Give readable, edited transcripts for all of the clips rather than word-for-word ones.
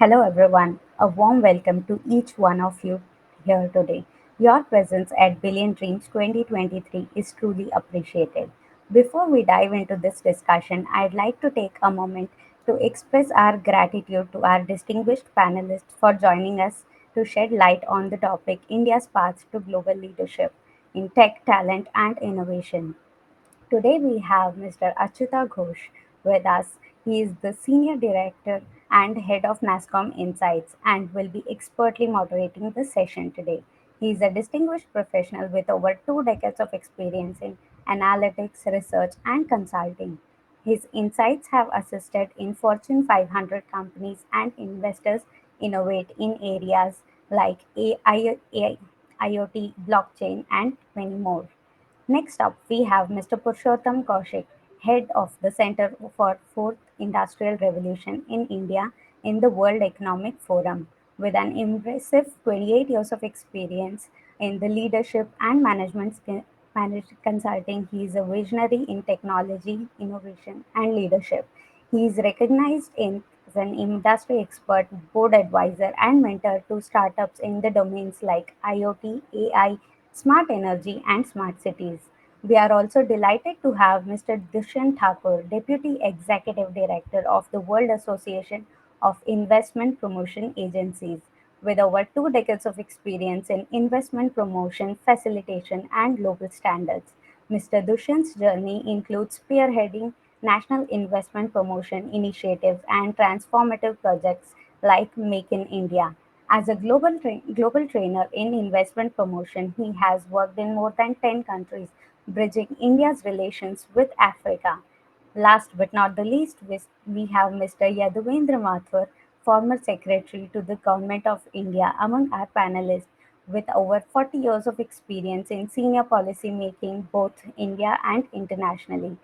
Hello, everyone. A warm welcome to each one of you here today. Your presence at Billion Dreams 2023 is truly appreciated. Before we dive into this discussion, I'd like to take a moment to express our gratitude to our distinguished panelists for joining us to shed light on the topic India's path to global leadership in tech, talent, and innovation. Today we have Mr. Achyuta Ghosh with us. He is the Senior Director and Head of nasscom Insights and will be expertly moderating the session today. He is a distinguished professional with over 2 decades of experience in analytics, research, and consulting. His insights have assisted in Fortune 500 companies and investors innovate in areas like IoT, blockchain, and many more. Next up, we have Mr. Purushottam Kaushik, head of the Center for Fourth Industrial Revolution in India in the World Economic Forum. With an impressive 28 years of experience in the leadership and managed consulting, he is a visionary in technology, innovation, and leadership. He is recognized as an industry expert, board advisor, and mentor to startups in the domains like IoT, AI, smart energy, and smart cities. We are also delighted to have Mr. Dushyant Thakor, Deputy Executive Director of the World Association of Investment Promotion Agencies, with over 2 decades of experience in investment promotion, facilitation, and global standards. Mr. Dushyant's journey includes spearheading national investment promotion initiatives and transformative projects like Make in India. As a global trainer in investment promotion, he has worked in more than 10 countries, bridging India's relations with Africa. Last but not the least, we have Mr. Yaduvendra Mathur, former Secretary to the Government of India, among our panelists, with over 40 years of experience in senior policy making both India and internationally.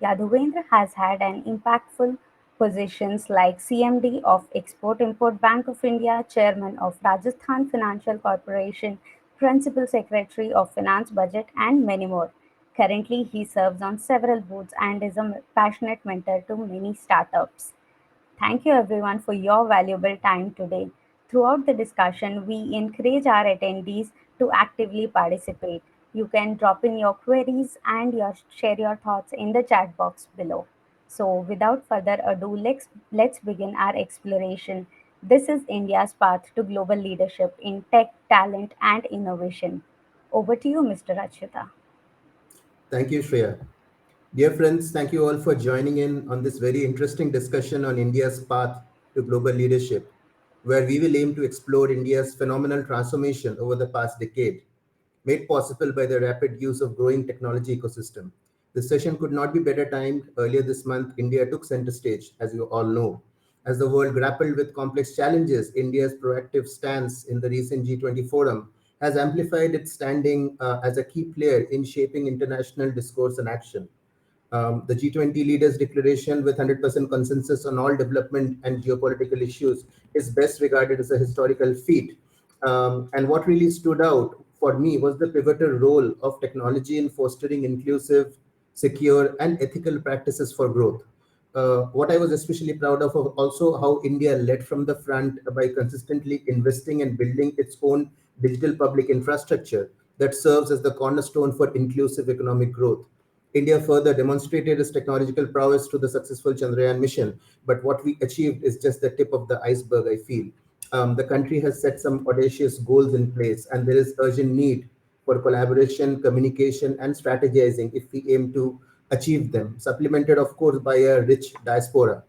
Yaduvendra has had an impactful positions like CMD of Export-Import Bank of India, Chairman of Rajasthan Financial Corporation, Principal Secretary of Finance Budget, and many more. Currently, he serves on several boards and is a passionate mentor to many startups. Thank you everyone for your valuable time today. Throughout the discussion, we encourage our attendees to actively participate. You can drop in your queries and share your thoughts in the chat box below. So, without further ado, let's begin our exploration. This is India's path to global leadership in tech, talent, and innovation. Over to you, Mr. Achyuta. Thank you, Shreya. Dear friends, thank you all for joining in on this very interesting discussion on India's path to global leadership, where we will aim to explore India's phenomenal transformation over the past decade, made possible by the rapid use of growing technology ecosystem. This session could not be better timed. Earlier this month, India took center stage, as you all know. As the world grappled with complex challenges, India's proactive stance in the recent G20 forum has amplified its standing as a key player in shaping international discourse and action. The G20 leaders' declaration with 100% consensus on all development and geopolitical issues is best regarded as a historical feat. And what really stood out for me was the pivotal role of technology in fostering inclusive, secure, and ethical practices for growth. What I was especially proud of also how India led from the front by consistently investing and building its own digital public infrastructure that serves as the cornerstone for inclusive economic growth. India further demonstrated its technological prowess through the successful Chandrayaan mission, but what we achieved is just the tip of the iceberg, I feel. The country has set some audacious goals in place, and there is urgent need for collaboration, communication, and strategizing if we aim to achieve them, supplemented, of course, by a rich diaspora.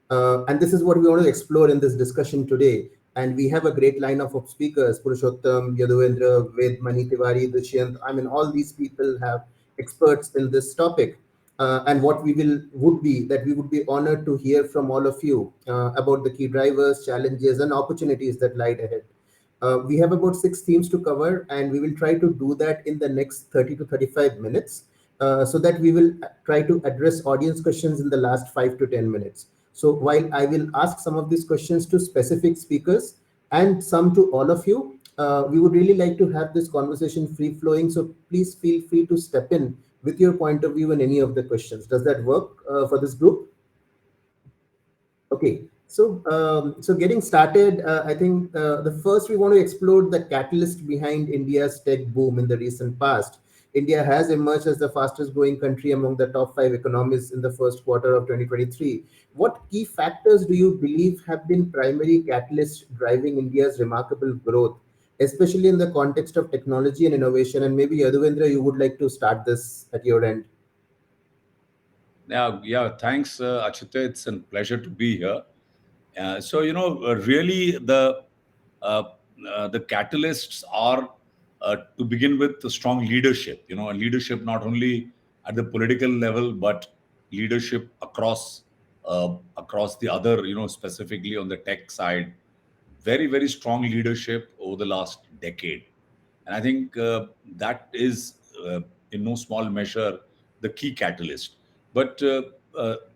And this is what we want to explore in this discussion today. And we have a great lineup of speakers: Purushottam, Yaduvendra, Ved, Mani Tiwari, Dushyant. I mean, all these people have experts in this topic. And what we will would be that we would be honored to hear from all of you about the key drivers, challenges, and opportunities that lie ahead. We have about 6 themes to cover, and we will try to do that in the next 30 to 35 minutes so that we will try to address audience questions in the last 5 to 10 minutes. So while I will ask some of these questions to specific speakers and some to all of you, we would really like to have this conversation free flowing. So please feel free to step in with your point of view in any of the questions. Does that work for this group? Okay. So getting started, I think the first we want to explore the catalyst behind India's tech boom in the recent past. India has emerged as the fastest growing country among the top five economies in the first quarter of 2023. What key factors do you believe have been primary catalysts driving India's remarkable growth, especially in the context of technology and innovation? And maybe Yaduvendra, you would like to start this at your end. Yeah, thanks, Achyuta. It's a pleasure to be here. Really, uh, the catalysts are to begin with the strong leadership. And leadership not only at the political level, but leadership across the other. Specifically on the tech side, very very strong leadership over the last decade, and I think that is in no small measure the key catalyst. But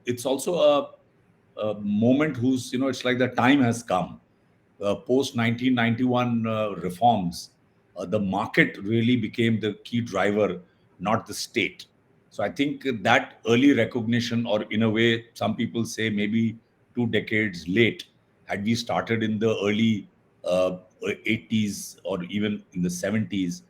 it's also a moment whose it's like the time has come. Post 1991 reforms, the market really became the key driver, not the state. So I think that early recognition, or in a way, some people say maybe 2 decades late, had we started in the early 80s or even in the 70s,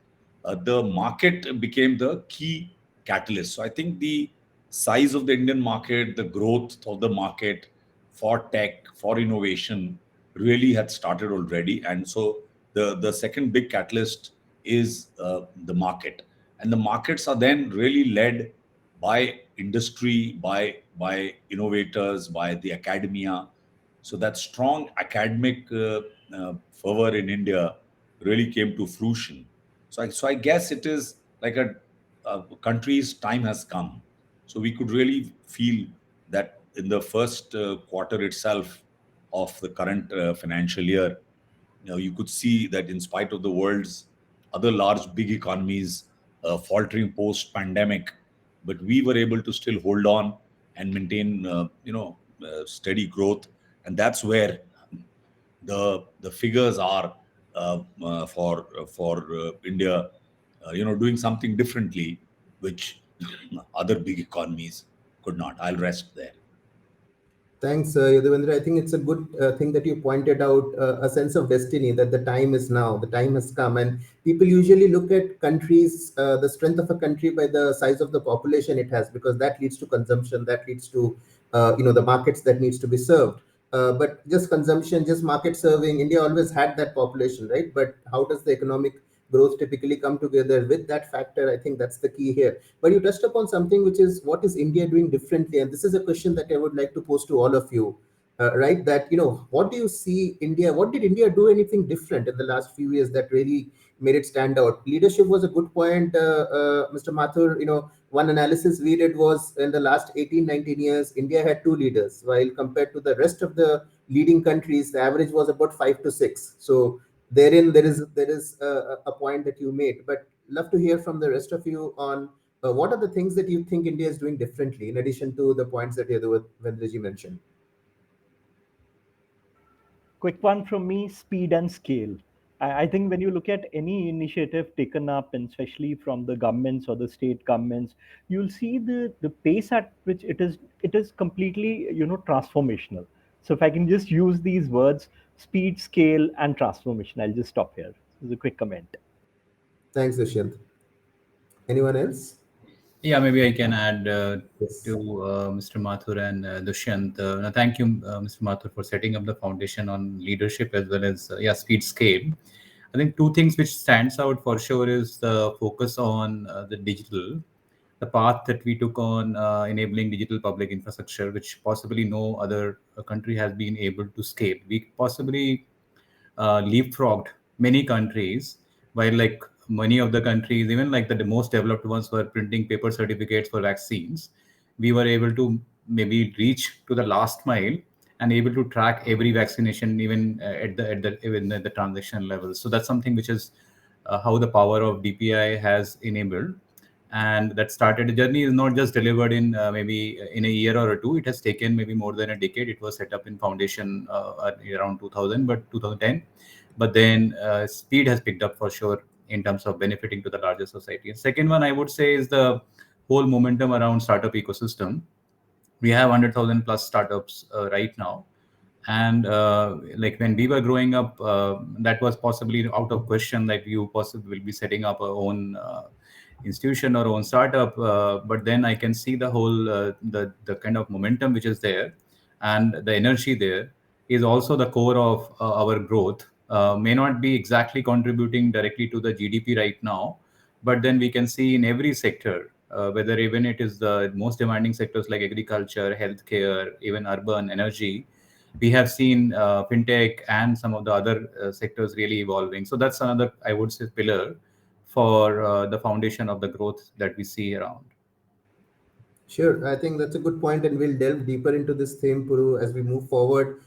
the market became the key catalyst. So I think the size of the Indian market, the growth of the market for tech, for innovation, really had started already. And so the second big catalyst is the market, and the markets are then really led by industry, by innovators, by the academia. So that strong academic fervor in India really came to fruition. So I guess it is like a country's time has come. So we could really feel that in the first quarter itself of the current financial year, you could see that in spite of the world's other large big economies faltering post pandemic, but we were able to still hold on and maintain steady growth. And that's where the figures are for India, doing something differently, which other big economies could not. I'll rest there. Thanks, Yaduvendra. I think it's a good thing that you pointed out a sense of destiny, that the time is now, the time has come. And people usually look at countries, the strength of a country by the size of the population it has, because that leads to consumption, that leads to, the markets that needs to be served. But just consumption, just market serving, India always had that population, right? But how does the economic growth typically come together with that factor? I think that's the key here. But you touched upon something, which is what is India doing differently? And this is a question that I would like to pose to all of you, right? That, what do you see India, what did India do anything different in the last few years that really made it stand out? Leadership was a good point, Mr. Mathur. One analysis we did was in the last 18, 19 years, India had two leaders, while compared to the rest of the leading countries, the average was about 5 to 6. So therein there is a point that you made, but love to hear from the rest of you on what are the things that you think India is doing differently in addition to the points that Vendraji mentioned. Quick one from me: speed and scale. I think when you look at any initiative taken up, and especially from the governments or the state governments, you'll see the pace at which it is completely transformational. So if I can just use these words: speed, scale, and transformation. I'll just stop here. This is a quick comment. Thanks, Dushyant. Anyone else? Yeah, maybe I can add Yes. to Mr. Mathur and Dushyant. Thank you, Mr. Mathur, for setting up the foundation on leadership as well as speed scale. I think two things which stands out for sure is the focus on the digital, the path that we took on enabling digital public infrastructure, which possibly no other country has been able to scale. We possibly leapfrogged many countries, while like many of the countries, even like the most developed ones, were printing paper certificates for vaccines. We were able to maybe reach to the last mile and able to track every vaccination, even at the transaction level. So that's something which is how the power of DPI has enabled. And that started, the journey is not just delivered in maybe in a year or two. It has taken maybe more than a decade. It was set up in foundation around 2000, but 2010. But then speed has picked up for sure in terms of benefiting to the larger society. And second one I would say is the whole momentum around startup ecosystem. We have 100,000 plus startups right now, And like when we were growing up, that was possibly out of question, like you possibly will be setting up our own institution or own startup. But then I can see the whole the kind of momentum which is there, and the energy there is also the core of our growth. May not be exactly contributing directly to the GDP right now, but then we can see in every sector, whether even it is the most demanding sectors like agriculture, healthcare, even urban energy, we have seen fintech and some of the other sectors really evolving. So that's another, I would say, pillar for the foundation of the growth that we see around. Sure, I think that's a good point, and we'll delve deeper into this theme, Puru, as we move forward.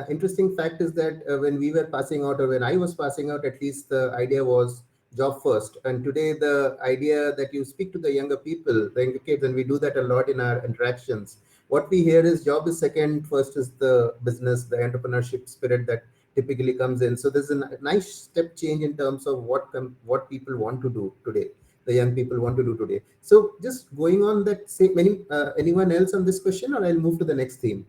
Interesting fact is that when we were passing out, or when I was passing out, at least the idea was job first. And today, the idea that you speak to the younger people, the younger kids, and we do that a lot in our interactions. What we hear is job is second, first is the business, the entrepreneurship spirit that typically comes in. So there's a nice step change in terms of what people want to do today, the young people want to do today. So just going on that, say, anyone else on this question, or I'll move to the next theme.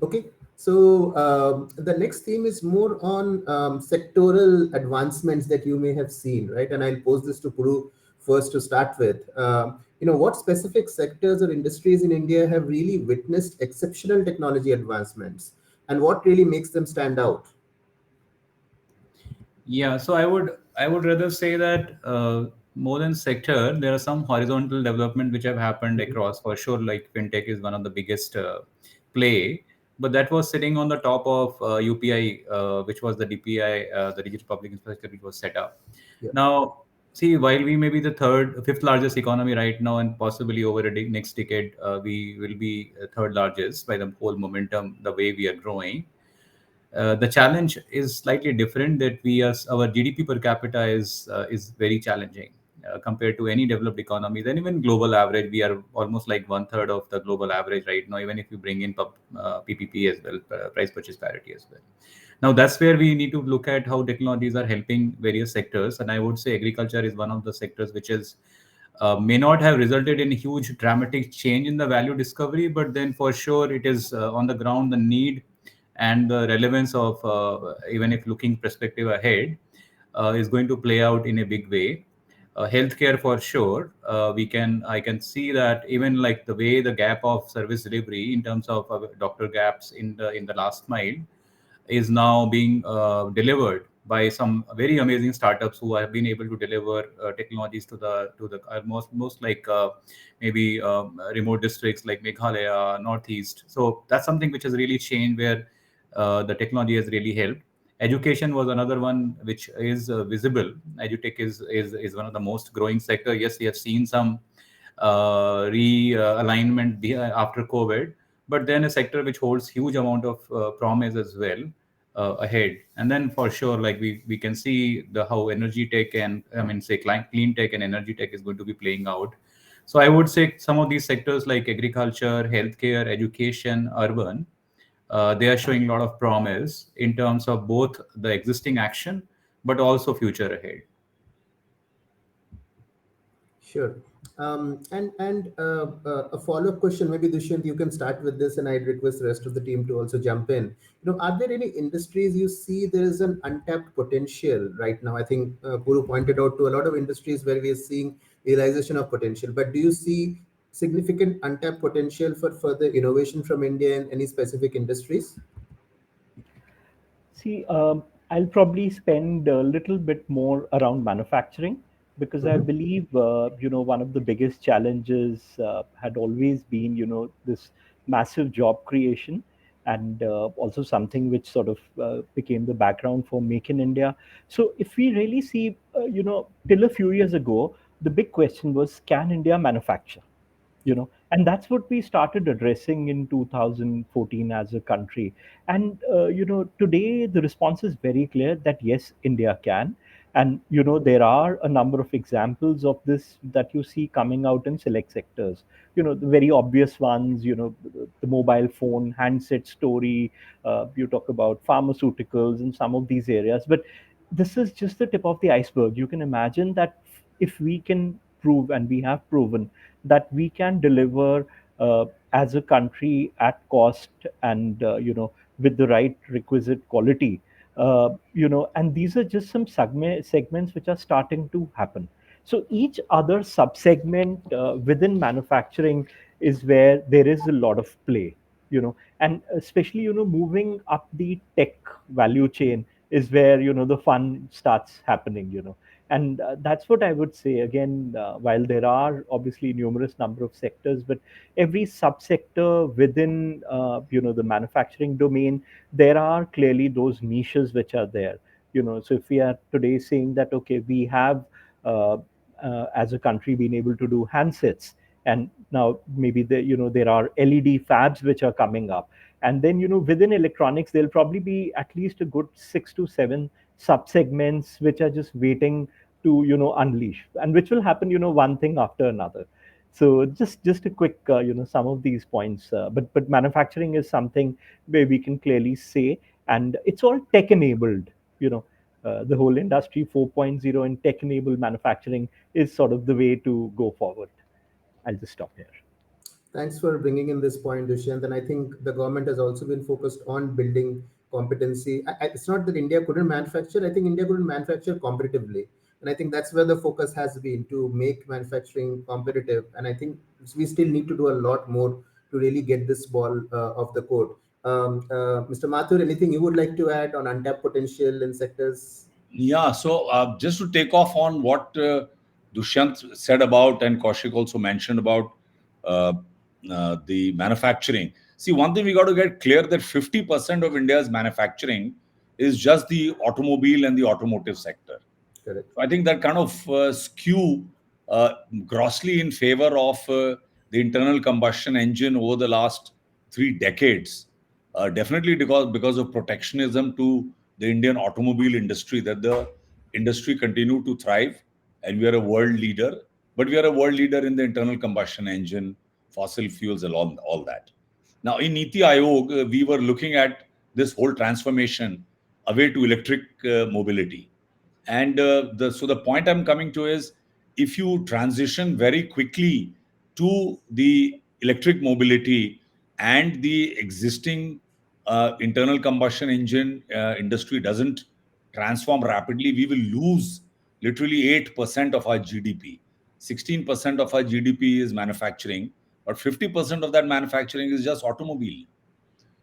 Okay. So the next theme is more on sectoral advancements that you may have seen, right? And I'll pose this to Puru first to start with. What specific sectors or industries in India have really witnessed exceptional technology advancements, and what really makes them stand out? Yeah, so I would rather say that more than sector, there are some horizontal development which have happened Mhm. across, for sure. Like fintech is one of the biggest play, but that was sitting on the top of UPI, which was the DPI, the Digital Public Infrastructure, which was set up. Yeah. Now, see, while we may be the fifth largest economy right now, and possibly over next decade, we will be third largest by the whole momentum, the way we are growing. The challenge is slightly different, that our GDP per capita is very challenging compared to any developed economies, and even global average. We are almost like one third of the global average right now, even if you bring in PPP as well, price purchase parity as well. Now that's where we need to look at how technologies are helping various sectors, and I would say agriculture is one of the sectors which is may not have resulted in huge dramatic change in the value discovery, but then for sure it is on the ground, the need and the relevance of, even if looking perspective ahead, is going to play out in a big way. Healthcare for sure, I can see that even like the way the gap of service delivery in terms of doctor gaps in the last mile is now being delivered by some very amazing startups who have been able to deliver technologies to the most like maybe remote districts like Meghalaya, Northeast. So that's something which has really changed, where the technology has really helped. Education was another one which is visible. Edutech is one of the most growing sector. Yes, we have seen some realignment after COVID, but then a sector which holds huge amount of promise as well ahead. And then for sure, like we can see the how energy tech and, I mean, say clean tech and energy tech is going to be playing out. So I would say some of these sectors like agriculture, healthcare, education, urban, they are showing a lot of promise in terms of both the existing action but also future ahead. Sure. A follow-up question, maybe Dushyant, you can start with this, and I'd request the rest of the team to also jump in. Are there any industries you see there is an untapped potential right now? I think Guru pointed out to a lot of industries where we are seeing realization of potential, but do you see significant untapped potential for further innovation from India in any specific industries? See, I'll probably spend a little bit more around manufacturing, because I Mhm. believe, one of the biggest challenges had always been, this massive job creation, and also something which sort of became the background for Make in India. So if we really see, till a few years ago, the big question was, can India manufacture? And that's what we started addressing in 2014 as a country. And today the response is very clear that yes, India can. And there are a number of examples of this that you see coming out in select sectors. The very obvious ones, the mobile phone handset story. You talk about pharmaceuticals and some of these areas, but this is just the tip of the iceberg. You can imagine that if we can prove, and we have proven, that we can deliver as a country at cost and with the right requisite quality. And these are just some segments which are starting to happen. So each other subsegment within manufacturing is where there is a lot of play, and especially moving up the tech value chain is where the fun starts happening. And that's what I would say. Again, while there are obviously numerous number of sectors, but every subsector within the manufacturing domain, there are clearly those niches which are there. So if we are today saying that, okay, we have uh, as a country been able to do handsets, and now maybe there are LED fabs which are coming up, and then within electronics there'll probably be at least a good 6 to 7 sub-segments which are just waiting to unleash, and which will happen one thing after another. So just a quick some of these points, but manufacturing is something where we can clearly say, and it's all tech enabled. The whole industry 4.0 and tech enabled manufacturing is sort of the way to go forward. I'll just stop here. Thanks for bringing in this point, Dushyant. And I think the government has also been focused on building competency. It's not that India couldn't manufacture. I think India couldn't manufacture competitively. And I think that's where the focus has been, to make manufacturing competitive. And I think we still need to do a lot more to really get this ball off the court. Mr. Mathur, anything you would like to add on untapped potential in sectors? Yeah, so just to take off on what Dushyant said about, and Kaushik also mentioned about uh, the manufacturing. See, one thing we got to get clear, that 50% of India's manufacturing is just the automobile and the automotive sector. Correct. So I think that kind of skew uh, grossly in favor of the internal combustion engine over the last 3 decades. Definitely because of protectionism to the Indian automobile industry, that the industry continue to thrive, and we are a world leader. But we are a world leader in the internal combustion engine, fossil fuels, and all that. Now, in NITI Aayog, we were looking at this whole transformation away to electric mobility. And the point I'm coming to is, if you transition very quickly to the electric mobility, and the existing internal combustion engine industry doesn't transform rapidly, we will lose literally 8% of our GDP. 16% of our GDP is manufacturing, but 50% of that manufacturing is just automobile.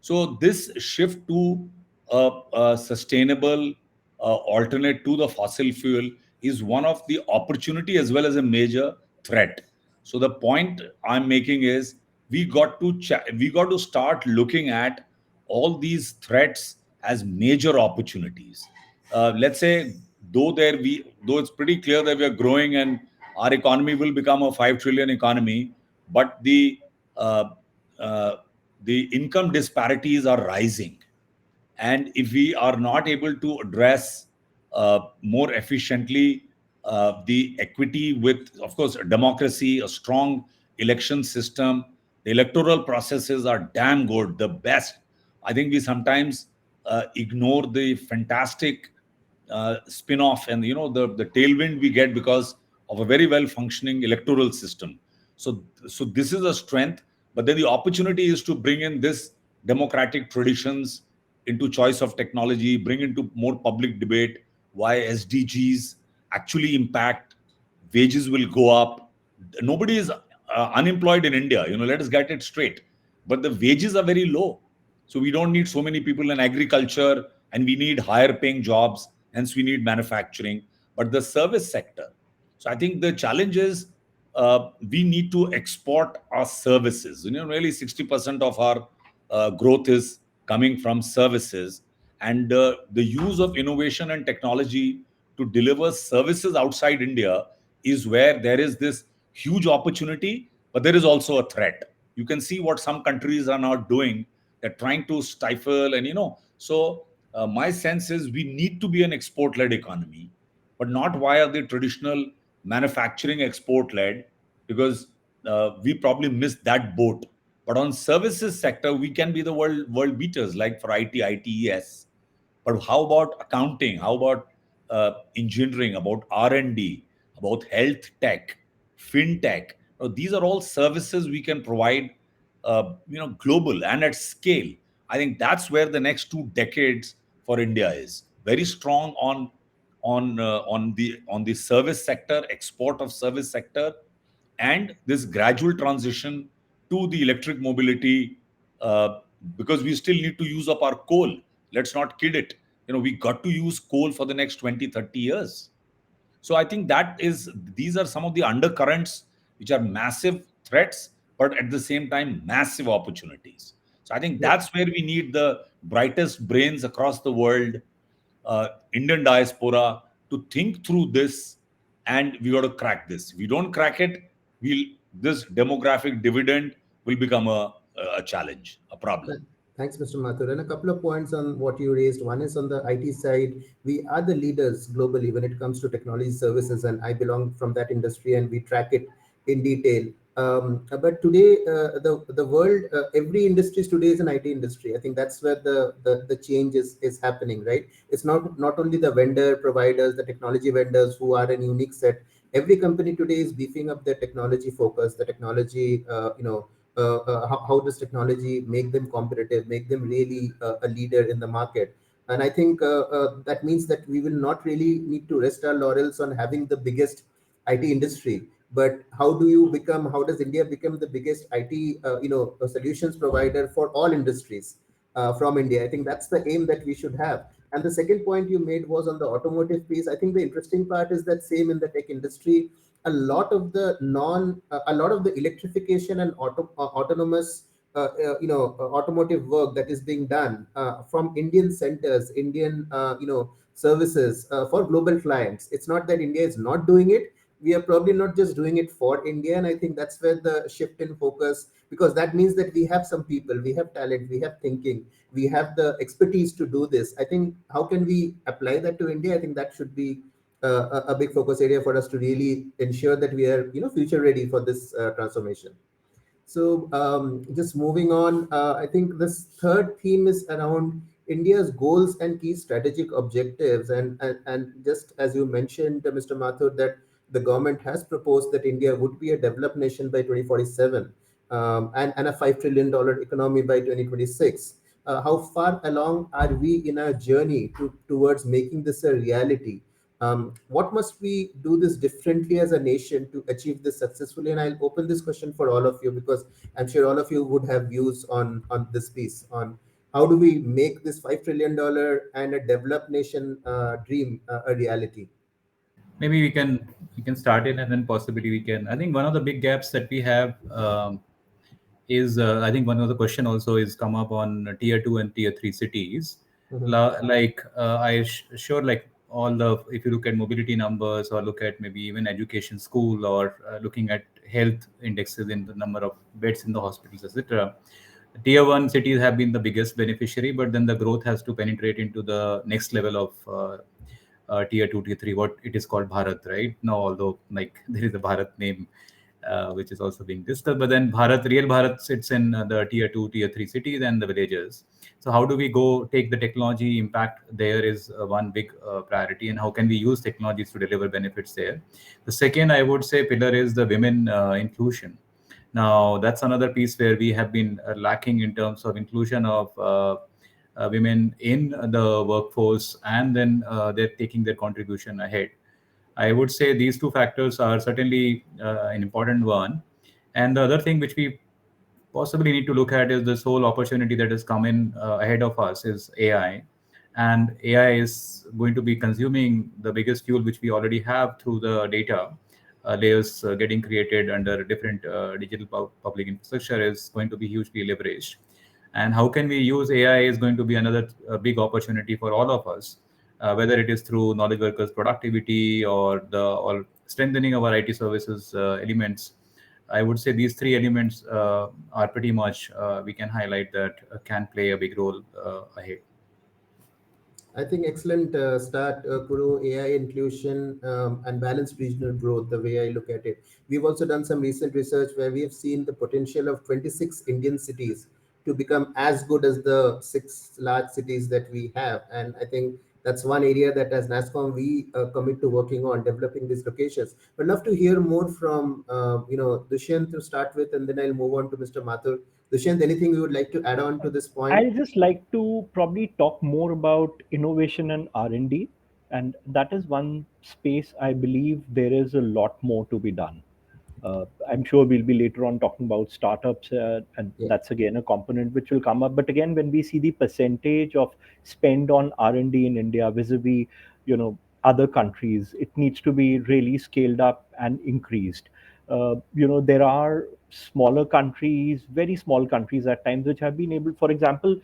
So this shift to a sustainable alternate to the fossil fuel is one of the opportunity as well as a major threat. So the point I'm making is, we got to start looking at all these threats as major opportunities. Let's say, though it's pretty clear that we are growing and our economy will become a 5 trillion economy, but uh, uh, the income disparities are rising. And if we are not able to address more efficiently the equity with, of course, democracy, a strong election system, the electoral processes are damn good, the best. I think we sometimes ignore the fantastic spin-off, and the tailwind we get because of a very well functioning electoral system. So this is a strength, but then the opportunity is to bring in this democratic traditions into choice of technology, bring into more public debate why SDGs actually impact, wages will go up. Nobody is unemployed in India, let us get it straight. But the wages are very low. So we don't need so many people in agriculture, and we need higher paying jobs, hence we need manufacturing. But the service sector. So I think the challenge is, we need to export our services. Really 60% of our growth is coming from services, and the use of innovation and technology to deliver services outside India is where there is this huge opportunity, but there is also a threat. You can see what some countries are now doing. They're trying to stifle, and so my sense is, we need to be an export led economy, but not via the traditional manufacturing export led, because we probably missed that boat. But on services sector, we can be the world beaters, like for ITES. But how about accounting? How about engineering? About R&D? About health tech, fintech? These are all services we can provide global and at scale. I think that's where the next 2 decades for India is very strong on the service sector, export of service sector, and this gradual transition to the electric mobility, uh, because we still need to use up our coal. Let's not kid it. We got to use coal for the next 20, 30 years. So I think these are some of the undercurrents which are massive threats, but at the same time, massive opportunities. So I think Yeah. that's where we need the brightest brains across the world, Indian diaspora, to think through this, and we got to crack this. If we don't crack it, we'll this demographic dividend will become a challenge, a problem. Thanks, Mr. Mathur. And a couple of points on what you raised. One is on the IT side. We are the leaders globally when it comes to technology services, and I belong from that industry, and we track it in detail. But today, the world, every industry today is an IT industry. I think that's where the change is happening, right? It's not only the vendor providers, the technology vendors who are a unique set. Every company today is beefing up their technology focus, the technology, how does technology make them competitive, make them really a leader in the market. And I think that means that we will not really need to rest our laurels on having the biggest IT industry, but how does India become the biggest IT solutions provider for all industries from India? I think that's the aim that we should have. And the second point you made was on the automotive piece. I think the interesting part is that same in the tech industry, a lot of the electrification and autonomous automotive work that is being done from Indian centers, Indian services for global clients. It's not that India is not doing it. We are probably not just doing it for India, and I think that's where the shift in focus, because that means that we have some people, we have talent, we have thinking, we have the expertise to do this. I think how can we apply that to India? I think that should be a big focus area for us to really ensure that we are future ready for this transformation. So just moving on, I think this third theme is around India's goals and key strategic objectives. And just as you mentioned, Mr. Mathur, that the government has proposed that India would be a developed nation by 2047, and a $5 trillion economy by 2026. How far along are we in our journey towards making this a reality? What must we do this differently as a nation to achieve this successfully? And I'll open this question for all of you, because I'm sure all of you would have views on this piece, on how do we make this $5 trillion and a developed nation dream a reality. Maybe we can start in, and then possibly we can. I think one of the big gaps that we have is I think one of the question also is come up on tier 2 and tier 3 cities. Mhm. Like sure, like all the, if you look at mobility numbers or look at maybe even education school, or looking at health indexes in the number of beds in the hospitals, etc., tier 1 cities have been the biggest beneficiary, but then the growth has to penetrate into the next level of tier 2, tier 3, what it is called Bharat right now, although like there is a Bharat name which is also being discussed. But then real Bharat sits in the tier 2, tier 3 cities and the villages. So how do we go take the technology impact there is one big priority, and how can we use technologies to deliver benefits there? The second, I would say, pillar is the women inclusion. Now, that's another piece where we have been lacking in terms of inclusion of women in the workforce, and then they're taking their contribution ahead. I would say these two factors are certainly an important one. And the other thing which we possibly need to look at is this whole opportunity that has come in ahead of us is AI. And AI is going to be consuming the biggest fuel which we already have through the data layers getting created under different digital public infrastructure is going to be hugely leveraged. And how can we use AI is going to be another big opportunity for all of us, whether it is through knowledge workers productivity or strengthening our IT services elements. I would say these three elements are pretty much we can highlight that can play a big role ahead. I think excellent start, Puru. AI inclusion and balanced regional growth, the way I look at it. We've also done some recent research where we have seen the potential of 26 Indian cities to become as good as the six large cities that we have. And I think that's one area that as NASSCOM, we commit to working on developing these locations. I'd love to hear more from, Dushyant to start with, and then I'll move on to Mr. Mathur Dushyant, anything you would like to add on to this point? I'll just like to probably talk more about innovation and R&D, and that is one space I believe there is a lot more to be done. I'm sure we'll be later on talking about startups, and Yeah. that's again a component which will come up. But again, when we see the percentage of spend on R&D in India vis-a-vis, other countries, it needs to be really scaled up and increased. There are smaller countries, very small countries at times, which have been able, for example,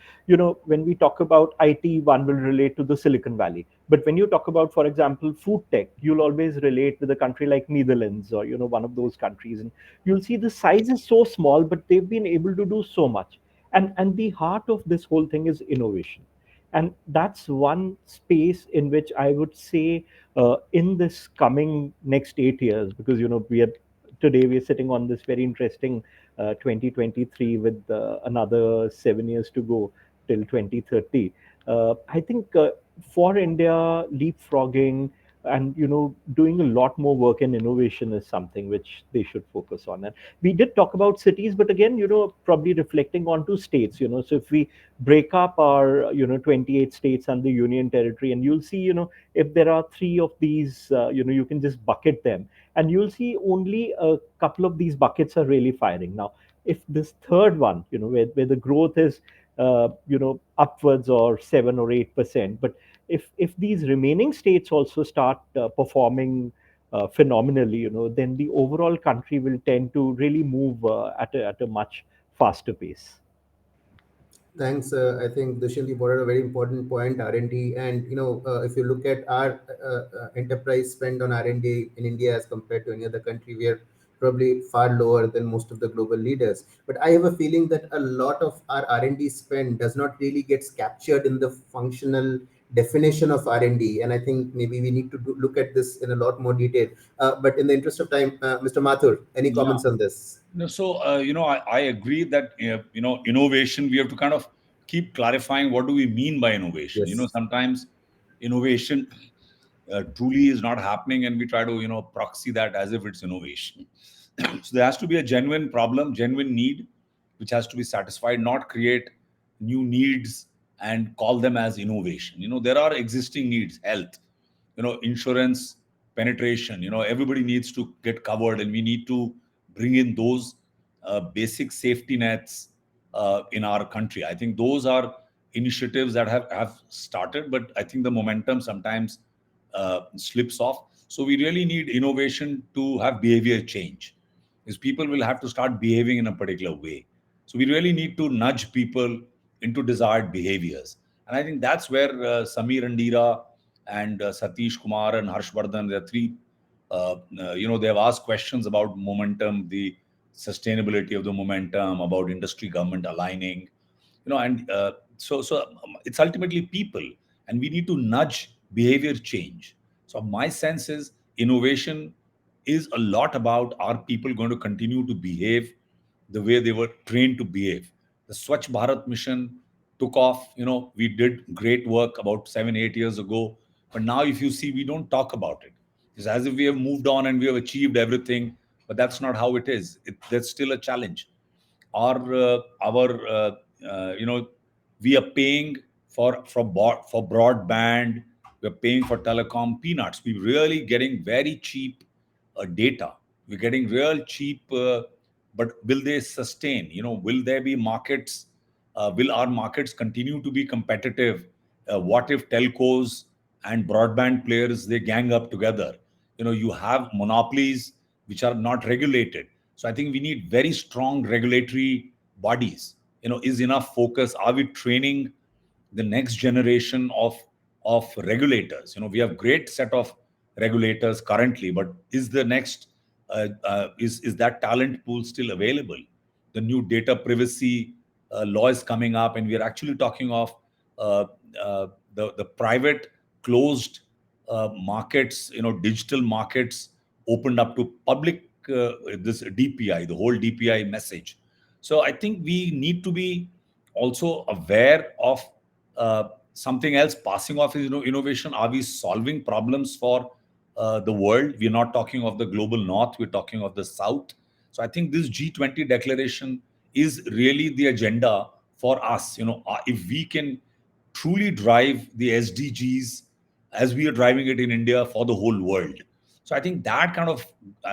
when we talk about IT, one will relate to the Silicon Valley. But when you talk about, for example, food tech, you'll always relate with a country like Netherlands, or one of those countries, and you'll see the size is so small, but they've been able to do so much. And the heart of this whole thing is innovation, and that's one space in which I would say, in this coming next 8 years, because we are today we're sitting on this very interesting 2023 with another 7 years to go till 2030. I think for India, leapfrogging and doing a lot more work in innovation is something which they should focus on. And we did talk about cities, but again, probably reflecting onto states. So if we break up our 28 states and the union territory, and you'll see, if there are three of these, you can just bucket them, and you'll see only a couple of these buckets are really firing. Now, if this third one, where the growth is upwards or 7 or 8%, but if these remaining states also start performing phenomenally, then the overall country will tend to really move at a much faster pace. Thanks. I think Dushyant, you brought a very important point, R&D, and if you look at our enterprise spend on R&D in India as compared to any other country, we are probably far lower than most of the global leaders. But I have a feeling that a lot of our R&D spend does not really gets captured in the functional definition of R&D, and I think maybe we need to look at this in a lot more detail. But in the interest of time, Mr. Mathur, any Yeah. comments on this? No, so I agree that innovation, we have to kind of keep clarifying what do we mean by innovation. Yes. Sometimes innovation truly is not happening, and we try to proxy that as if it's innovation. So there has to be a genuine problem, genuine need, which has to be satisfied, not create new needs and call them as innovation. There are existing needs, health, insurance penetration. Everybody needs to get covered, and we need to bring in those basic safety nets in our country. I think those are initiatives that have started, but I think the momentum sometimes slips off. So we really need innovation to have behavior change, is people will have to start behaving in a particular way. So we really need to nudge people into desired behaviors. And I think that's where Samir Andira and Satish Kumar and Harshvardhan, the three, they have asked questions about momentum, the sustainability of the momentum, about industry government aligning, and it's ultimately people, and we need to nudge behavior change. So my sense is innovation is a lot about, are people going to continue to behave the way they were trained to behave. The Swachh Bharat mission took off. We did great work about 7 8 years ago, but now if you see, we don't talk about it. It's as if we have moved on and we have achieved everything, but that's not how it is. There's still a challenge. Our we are paying for broadband, we're paying for telecom peanuts. We're really getting very cheap data. We're getting real cheap, but will they sustain? Will there be markets? Will our markets continue to be competitive? What if telcos and broadband players, they gang up together? You have monopolies which are not regulated. So I think we need very strong regulatory bodies. Is enough focus? Are we training the next generation of regulators? We have great set of regulators currently, but is the next is that talent pool still available? The new data privacy law is coming up, and we are actually talking of uh, the private closed markets, digital markets opened up to public, this DPI, the whole DPI message. So I think we need to be also aware of something else passing off is innovation. Are we solving problems for the world? We're not talking of the global north, we're talking of the south. So I think this G20 declaration is really the agenda for us. If we can truly drive the SDGs as we are driving it in India for the whole world. So I think that kind of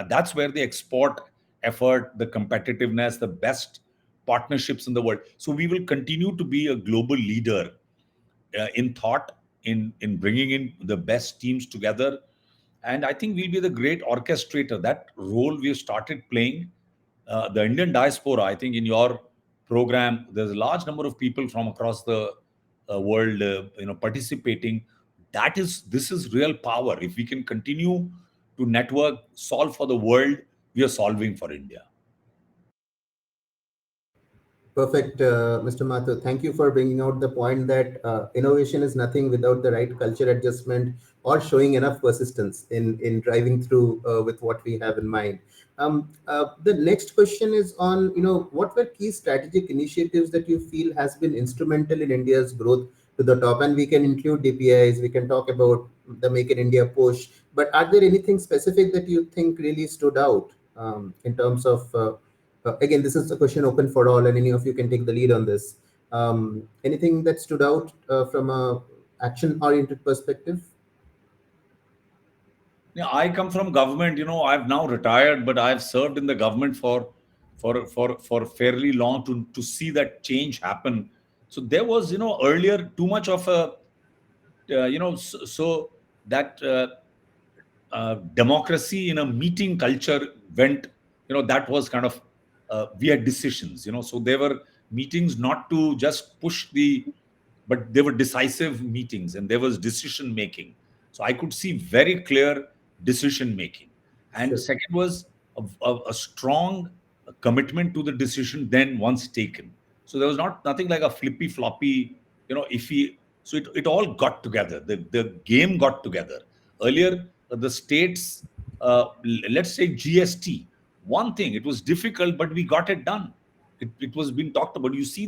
that's where the export effort, the competitiveness, the best partnerships in the world. So we will continue to be a global leader in thought, in bringing in the best teams together, and I think we'll be the great orchestrator. That role we have started playing. The Indian diaspora, I think, in your program, there's a large number of people from across the world, participating. This is real power. If we can continue to network, solve for the world, we are solving for India. Perfect, Mr. Mathur. Thank you for bringing out the point that innovation is nothing without the right culture adjustment or showing enough persistence in driving through with what we have in mind. The next question is on, what were key strategic initiatives that you feel has been instrumental in India's growth to the top? And we can include DPIs, we can talk about the Make in India push, but are there anything specific that you think really stood out in terms of again, this is a question open for all, and any of you can take the lead on this. Anything that stood out from a action-oriented perspective? Yeah, I come from government. I've now retired, but I've served in the government for fairly long to see that change happen. So there was, earlier too much of a, so that democracy in a meeting culture went, that was kind of, we had decisions, so there were meetings not to just push but there were decisive meetings and there was decision making. So I could see very clear decision making. And Sure. second was a strong commitment to the decision then once taken. So there was nothing like a flippy floppy, iffy. So it all got together. The game got together. Earlier, the states, let's say GST, one thing, it was difficult, but we got it done. It was being talked about. You see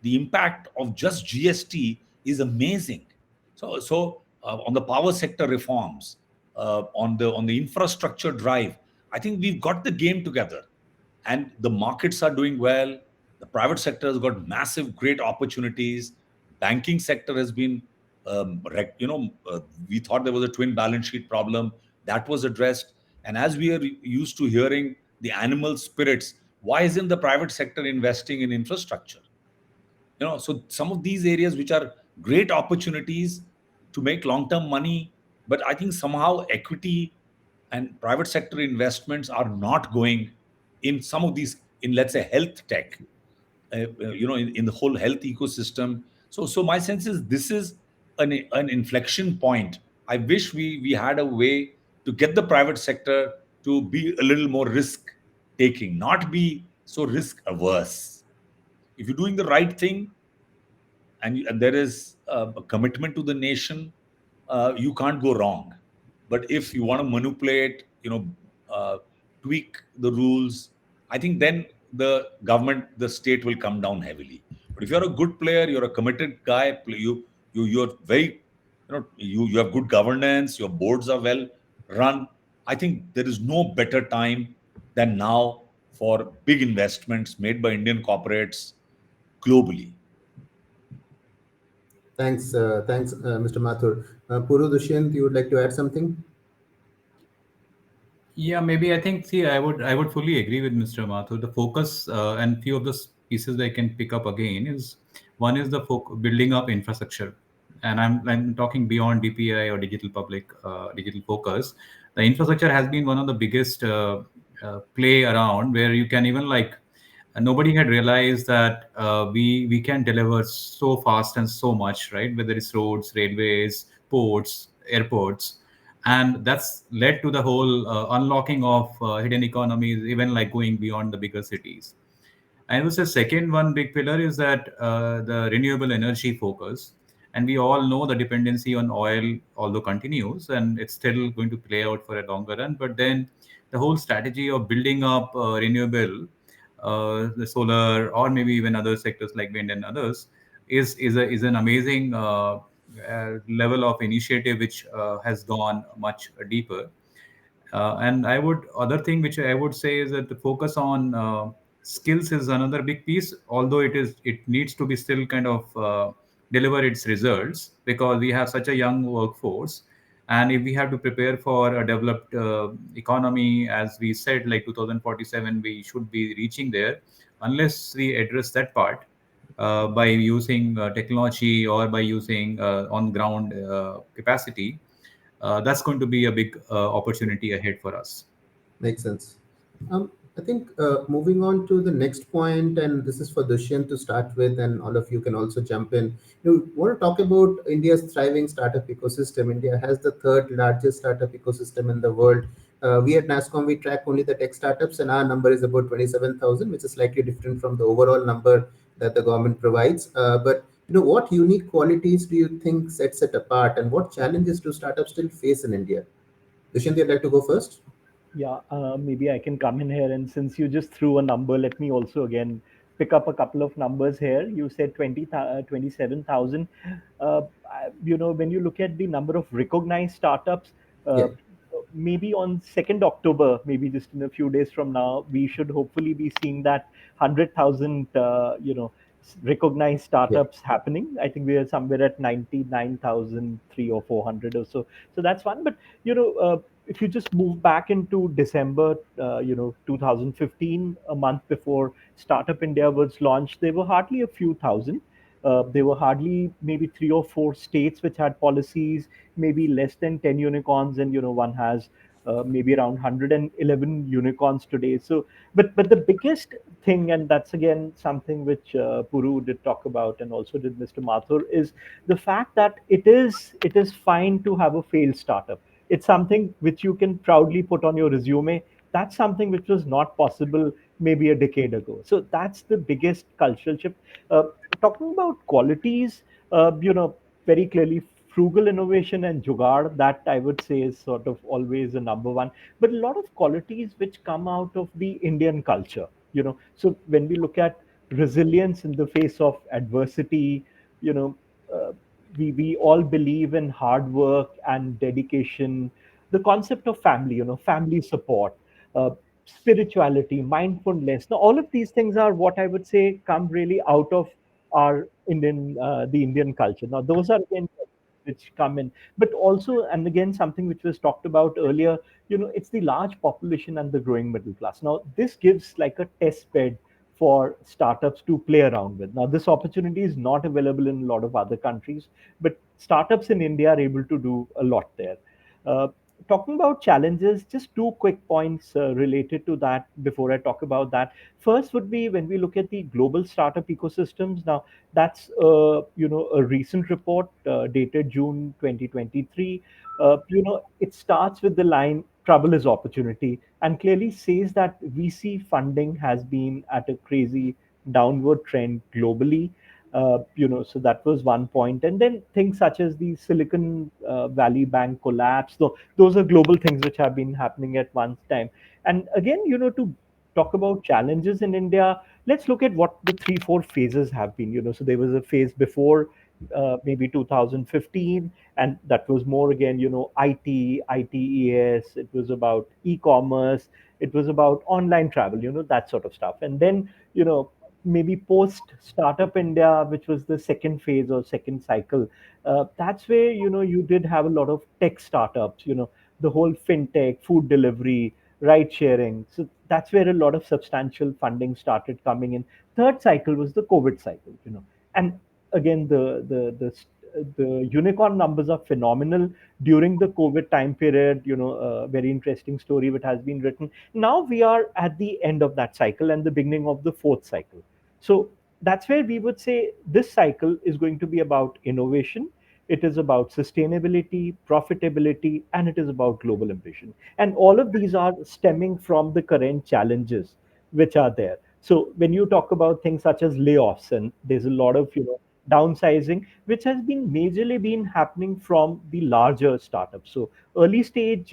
the impact of just GST is amazing. So on the power sector reforms, on the infrastructure drive, I think we've got the game together, and the markets are doing well. The private sector has got massive, great opportunities. Banking sector has been, we thought there was a twin balance sheet problem that was addressed. And as we are used to hearing the animal spirits, why isn't the private sector investing in infrastructure? So some of these areas which are great opportunities to make long term money, but I think somehow equity and private sector investments are not going in some of these, in let's say health tech, in the whole health ecosystem. So my sense is this is an inflection point. I wish we had a way to get the private sector to be a little more risk taking, not be so risk averse. If you're doing the right thing, and there is a commitment to the nation, you can't go wrong. But if you want to manipulate, tweak the rules, I think then the government, the state will come down heavily. But if you're a good player, you're a committed guy, you're very, you have good governance, your boards are well run. I think there is no better time than now for big investments made by Indian corporates globally. Thanks, Mr. Mathur. Puru, Dushyant, you would like to add something? Yeah, maybe I think, see, I would fully agree with Mr. Mathur. The focus and few of the pieces I can pick up again is one is the building up infrastructure, and I'm talking beyond DPI or digital focus. The infrastructure has been one of the biggest play around, where you can even like nobody had realized that we can deliver so fast and so much, right? Whether it's roads, railways, ports, airports, and that's led to the whole unlocking of hidden economies, even like going beyond the bigger cities. And it was the second one big pillar is that the renewable energy focus. And we all know the dependency on oil, although continues, and it's still going to play out for a longer run. But then the whole strategy of building up renewable, the solar, or maybe even other sectors like wind and others, is an amazing level of initiative which has gone much deeper. And I would other thing which I would say is that the focus on skills is another big piece, although it needs to be still kind of deliver its results, because we have such a young workforce. And if we have to prepare for a developed economy, as we said, like 2047 we should be reaching there, unless we address that part by using technology or by using on ground capacity, that's going to be a big opportunity ahead for us. Makes sense. I think moving on to the next point, and this is for Dushyant to start with, and all of you can also jump in. You want to talk about India's thriving startup ecosystem. India has the third largest startup ecosystem in the world. We at NASSCOM, we track only the tech startups, and our number is about 27,000, which is slightly different from the overall number that the government provides. But what unique qualities do you think sets it apart, and what challenges do startups still face in India? Dushyant, you'd like to go first? Yeah, maybe I can come in here. And since you just threw a number, let me also again pick up a couple of numbers here. You said 27,000. When you look at the number of recognized startups, Yeah. uh, maybe on 2nd October, maybe just in a few days from now, we should hopefully be seeing that 100,000, recognized Yeah. startups happening. I think we are somewhere at 99,003 or 400 or so. So that's one. But, you know, if you just move back into December, 2015, a month before Startup India was launched, there were hardly a few thousand. There were hardly maybe three or four states which had policies, maybe less than 10 unicorns, and one has maybe around 111 unicorns today. So, but the biggest thing, and that's again something which Puru did talk about, and also did Mr. Mathur, is the fact that it is fine to have a failed startup. It's something which you can proudly put on your resume. That's something which was not possible maybe a decade ago. So that's the biggest cultural shift. uh, Talking about qualities, very clearly frugal innovation and jugaad, that I would say is sort of always a number one. But a lot of qualities which come out of the Indian culture, so when we look at resilience in the face of adversity, you know uh, we all believe in hard work and dedication. The concept of family, family support, uh, spirituality, mindfulness. Now all of these things are what I would say come really out of our the Indian culture. Now those are again which come in, but also, and again, something which was talked about earlier, it's the large population and the growing middle class. Now this gives like a test bed for startups to play around with. Now this opportunity is not available in a lot of other countries, but startups in India are able to do a lot there. uh, Talking about challenges, just two quick points related to that before I talk about that. First would be when we look at the global startup ecosystems. Now that's a recent report dated June 2023. It starts with the line "Trouble is opportunity" and clearly says that VC funding has been at a crazy downward trend globally. So that was one point. And then things such as the Silicon Valley Bank collapse. So those are global things which have been happening at one time. And again, to talk about challenges in India, let's look at what the three, four phases have been. So there was a phase before maybe 2015, and that was more again, IT, ITES. It was about e-commerce. It was about online travel, that sort of stuff. And then, maybe post Startup India, which was the second phase or second cycle. That's where, you did have a lot of tech startups, the whole fintech, food delivery, ride sharing. So that's where a lot of substantial funding started coming in. Third cycle was the COVID cycle, and again the unicorn numbers are phenomenal during the COVID time period. A very interesting story which has been written. Now we are at the end of that cycle and the beginning of the fourth cycle. So that's where we would say this cycle is going to be about innovation. It is about sustainability, profitability, and it is about global ambition. And all of these are stemming from the current challenges which are there. So when you talk about things such as layoffs, and there's a lot of downsizing, which has been majorly been happening from the larger startups. So early stage,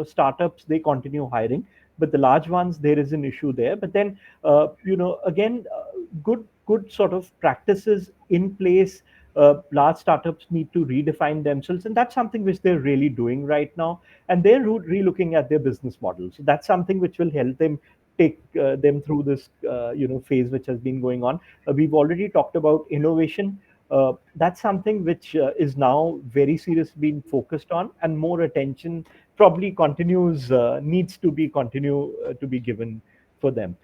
startups, they continue hiring, but the large ones, there is an issue there. But then, again, good sort of practices in place. Large startups need to redefine themselves, and that's something which they're really doing right now. And they're re-looking at their business models. So that's something which will help them take them through this phase which has been going on. We've already talked about innovation. That's something which is now very seriously being focused on, and more attention probably continues needs to be continue to be given for them.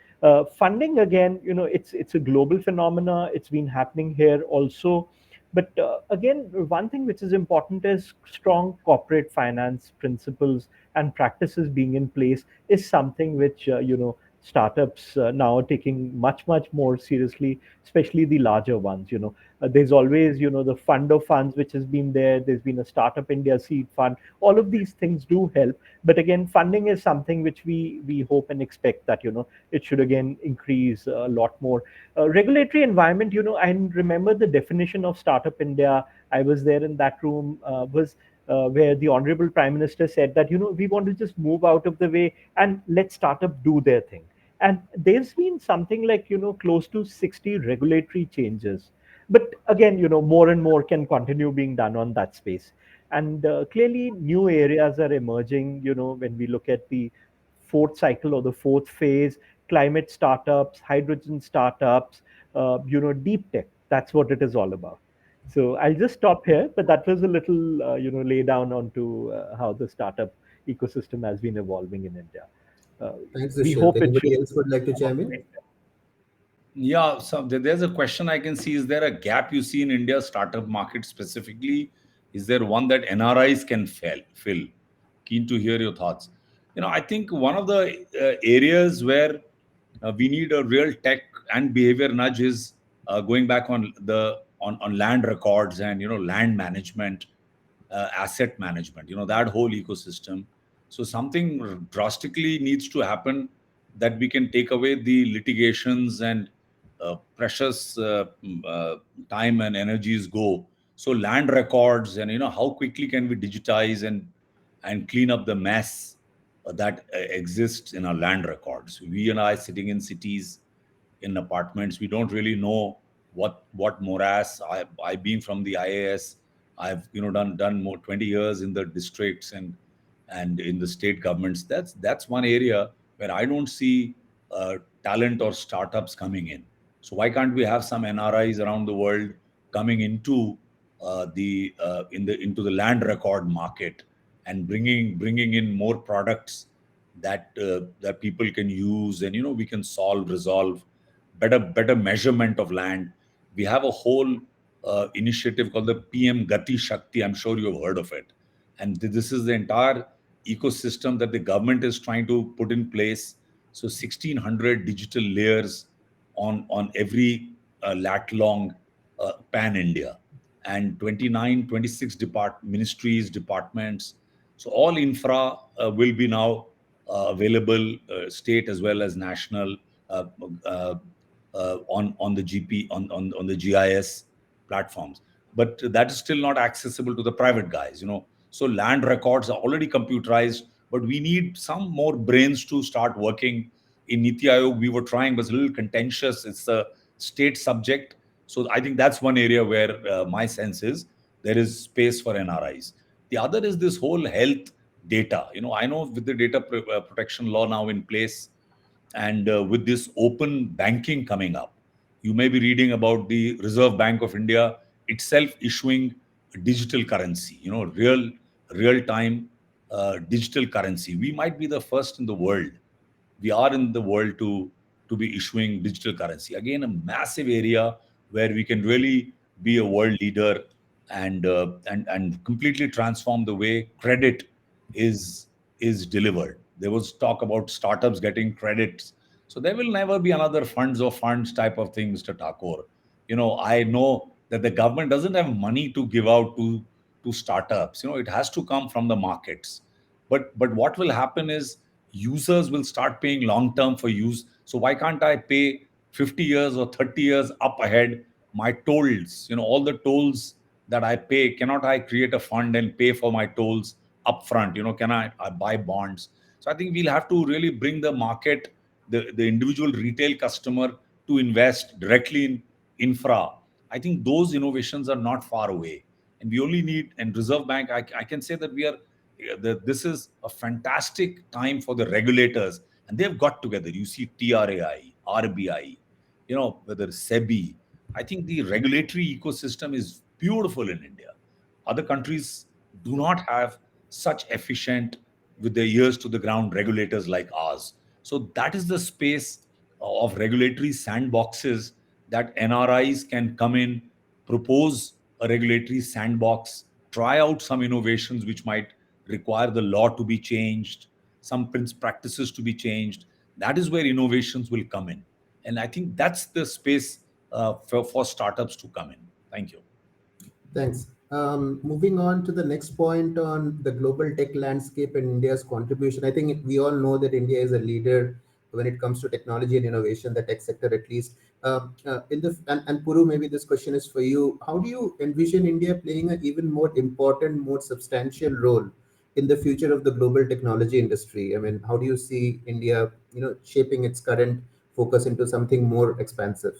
Funding, again, it's a global phenomena. It's been happening here also. But again, one thing which is important is strong corporate finance principles and practices being in place is something which startups now are taking much more seriously, especially the larger ones. There's always the fund of funds which has been there. There's been a Startup India seed fund. All of these things do help, but again, funding is something which we hope and expect that it should again increase a lot more. Regulatory environment, I remember the definition of Startup India. I was there in that room, was where the honorable prime minister said that we want to just move out of the way and let startup do their thing. And there's been something like close to 60 regulatory changes, but again more and more can continue being done on that space. And clearly new areas are emerging when we look at the fourth cycle or the fourth phase: climate startups, hydrogen startups, deep tech. That's what it is all about. So I'll just stop here, but that was a little lay down onto how the startup ecosystem has been evolving in India. uh, Thanks, we Dushyant. hope it Anybody should else would like to chime in? operate. Yeah, so there's a question I can see. Is there a gap you see in India's startup market specifically? Is there one that NRIs can fill? Keen to hear your thoughts. I think one of the areas where we need a real tech and behavior nudge is going back on land records and land management, asset management, that whole ecosystem. So something drastically needs to happen that we can take away the litigations and precious time and energies go. So land records and how quickly can we digitize and clean up the mess that exists in our land records. We and I sitting in cities, in apartments, we don't really know what morass. I being from the IAS, I've done more 20 years in the districts and in the state governments. That's one area where I don't see talent or startups coming in. So why can't we have some NRIs around the world coming into the land record market and bringing in more products that people can use, and we can resolve better measurement of land. We have a whole initiative called the PM Gati Shakti. I'm sure you've heard of it. And this is the entire ecosystem that the government is trying to put in place. So 1,600 digital layers on every lat long pan India, and 29, 26 ministries, departments. So all infra will be now available, state as well as national, uh, uh, on the GP on the GIS platforms. But that is still not accessible to the private guys. So land records are already computerized, but we need some more brains to start working. In NITI Aayog, we were trying, but it's a little contentious. It's a state subject. So I think that's one area where my sense is there is space for NRIs. The other is this whole health data. I know with the data protection law now in place, and with this open banking coming up, you may be reading about the Reserve Bank of India itself issuing digital currency, real time digital currency. We might be the first in the world. We are in the world to be issuing digital currency. Again, a massive area where we can really be a world leader and completely transform the way credit is is delivered. There was talk about startups getting credits. So there will never be another funds of funds type of thing, Mr. Thakor. I know that the government doesn't have money to give out to startups. It has to come from the markets. But what will happen is users will start paying long term for use. So why can't I pay 50 years or 30 years up ahead my tolls? All the tolls that I pay, cannot I create a fund and pay for my tolls upfront? Can I buy bonds? So I think we'll have to really bring the market, the individual retail customer to invest directly in infra. I think those innovations are not far away. And we only need, and Reserve Bank, I can say that this is a fantastic time for the regulators. and they've got together. You see TRAI, RBI, whether SEBI. I think the regulatory ecosystem is beautiful in India. Other countries do not have such efficient, with their ears to the ground, regulators like ours. So that is the space of regulatory sandboxes that NRIs can come in, propose a regulatory sandbox, try out some innovations which might require the law to be changed, some practices to be changed. That is where innovations will come in. And I think that's the space for startups to come in. Thank you. Thanks. Moving on to the next point on the global tech landscape and India's contribution. I think we all know that India is a leader when it comes to technology and innovation, the tech sector at least. And Puru, maybe this question is for you. How do you envision India playing an even more important, more substantial role in the future of the global technology industry? I mean, how do you see India, shaping its current focus into something more expansive?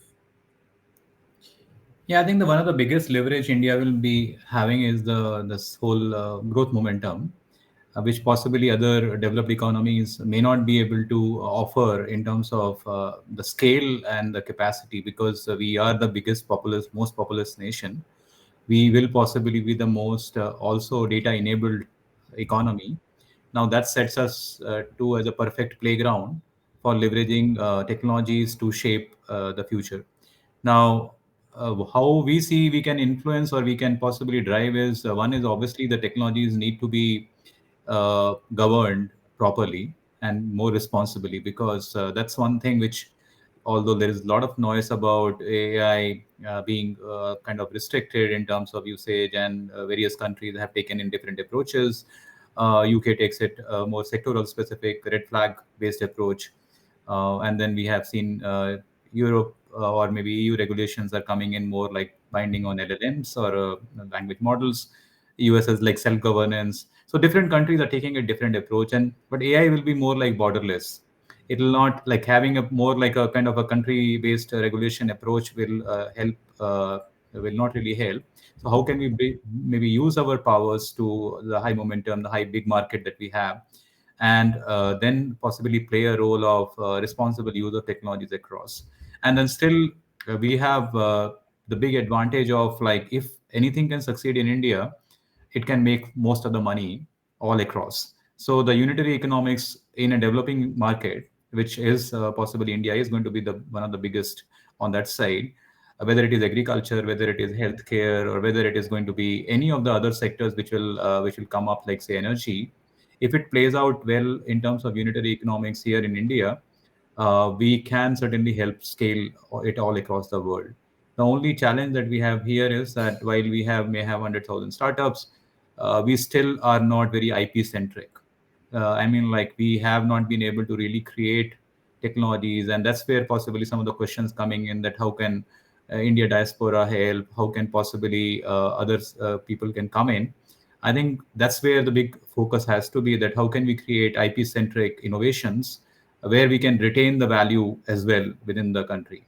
Yeah, I think one of the biggest leverage India will be having is the this whole growth momentum, which possibly other developed economies may not be able to offer in terms of the scale and the capacity, because we are the biggest populous, most populous nation. We will possibly be the most also data enabled economy. Now that sets us to as a perfect playground for leveraging technologies to shape the future. Now, how we see we can influence or we can possibly drive is, one is obviously the technologies need to be governed properly and more responsibly, because that's one thing which, although there is a lot of noise about AI being kind of restricted in terms of usage, and various countries have taken in different approaches. UK takes it more sectoral specific, red flag based approach. And then we have seen Europe or maybe EU regulations are coming in more like binding on LLMs or language models. US is like self-governance. So different countries are taking a different approach, and but AI will be more like borderless. It will not like having a more like a kind of a country-based regulation approach will help. Will not really help. So how can we maybe use our powers to the high momentum, the high big market that we have, and then possibly play a role of responsible use of technologies across. And then still we have the big advantage of, like, if anything can succeed in India, it can make most of the money all across. So the unitary economics in a developing market, which is possibly India, is going to be the one of the biggest on that side. Whether it is agriculture, whether it is healthcare, or whether it is going to be any of the other sectors which will come up, like say energy, if it plays out well in terms of unitary economics here in India, we can certainly help scale it all across the world. The only challenge that we have here is that while we may have 100,000 startups, we still are not very IP centric. I mean, like, we have not been able to really create technologies, and that's where possibly some of the questions coming in, that how can India diaspora help? How can possibly others people can come in? I think that's where the big focus has to be, that how can we create IP centric innovations where we can retain the value as well within the country.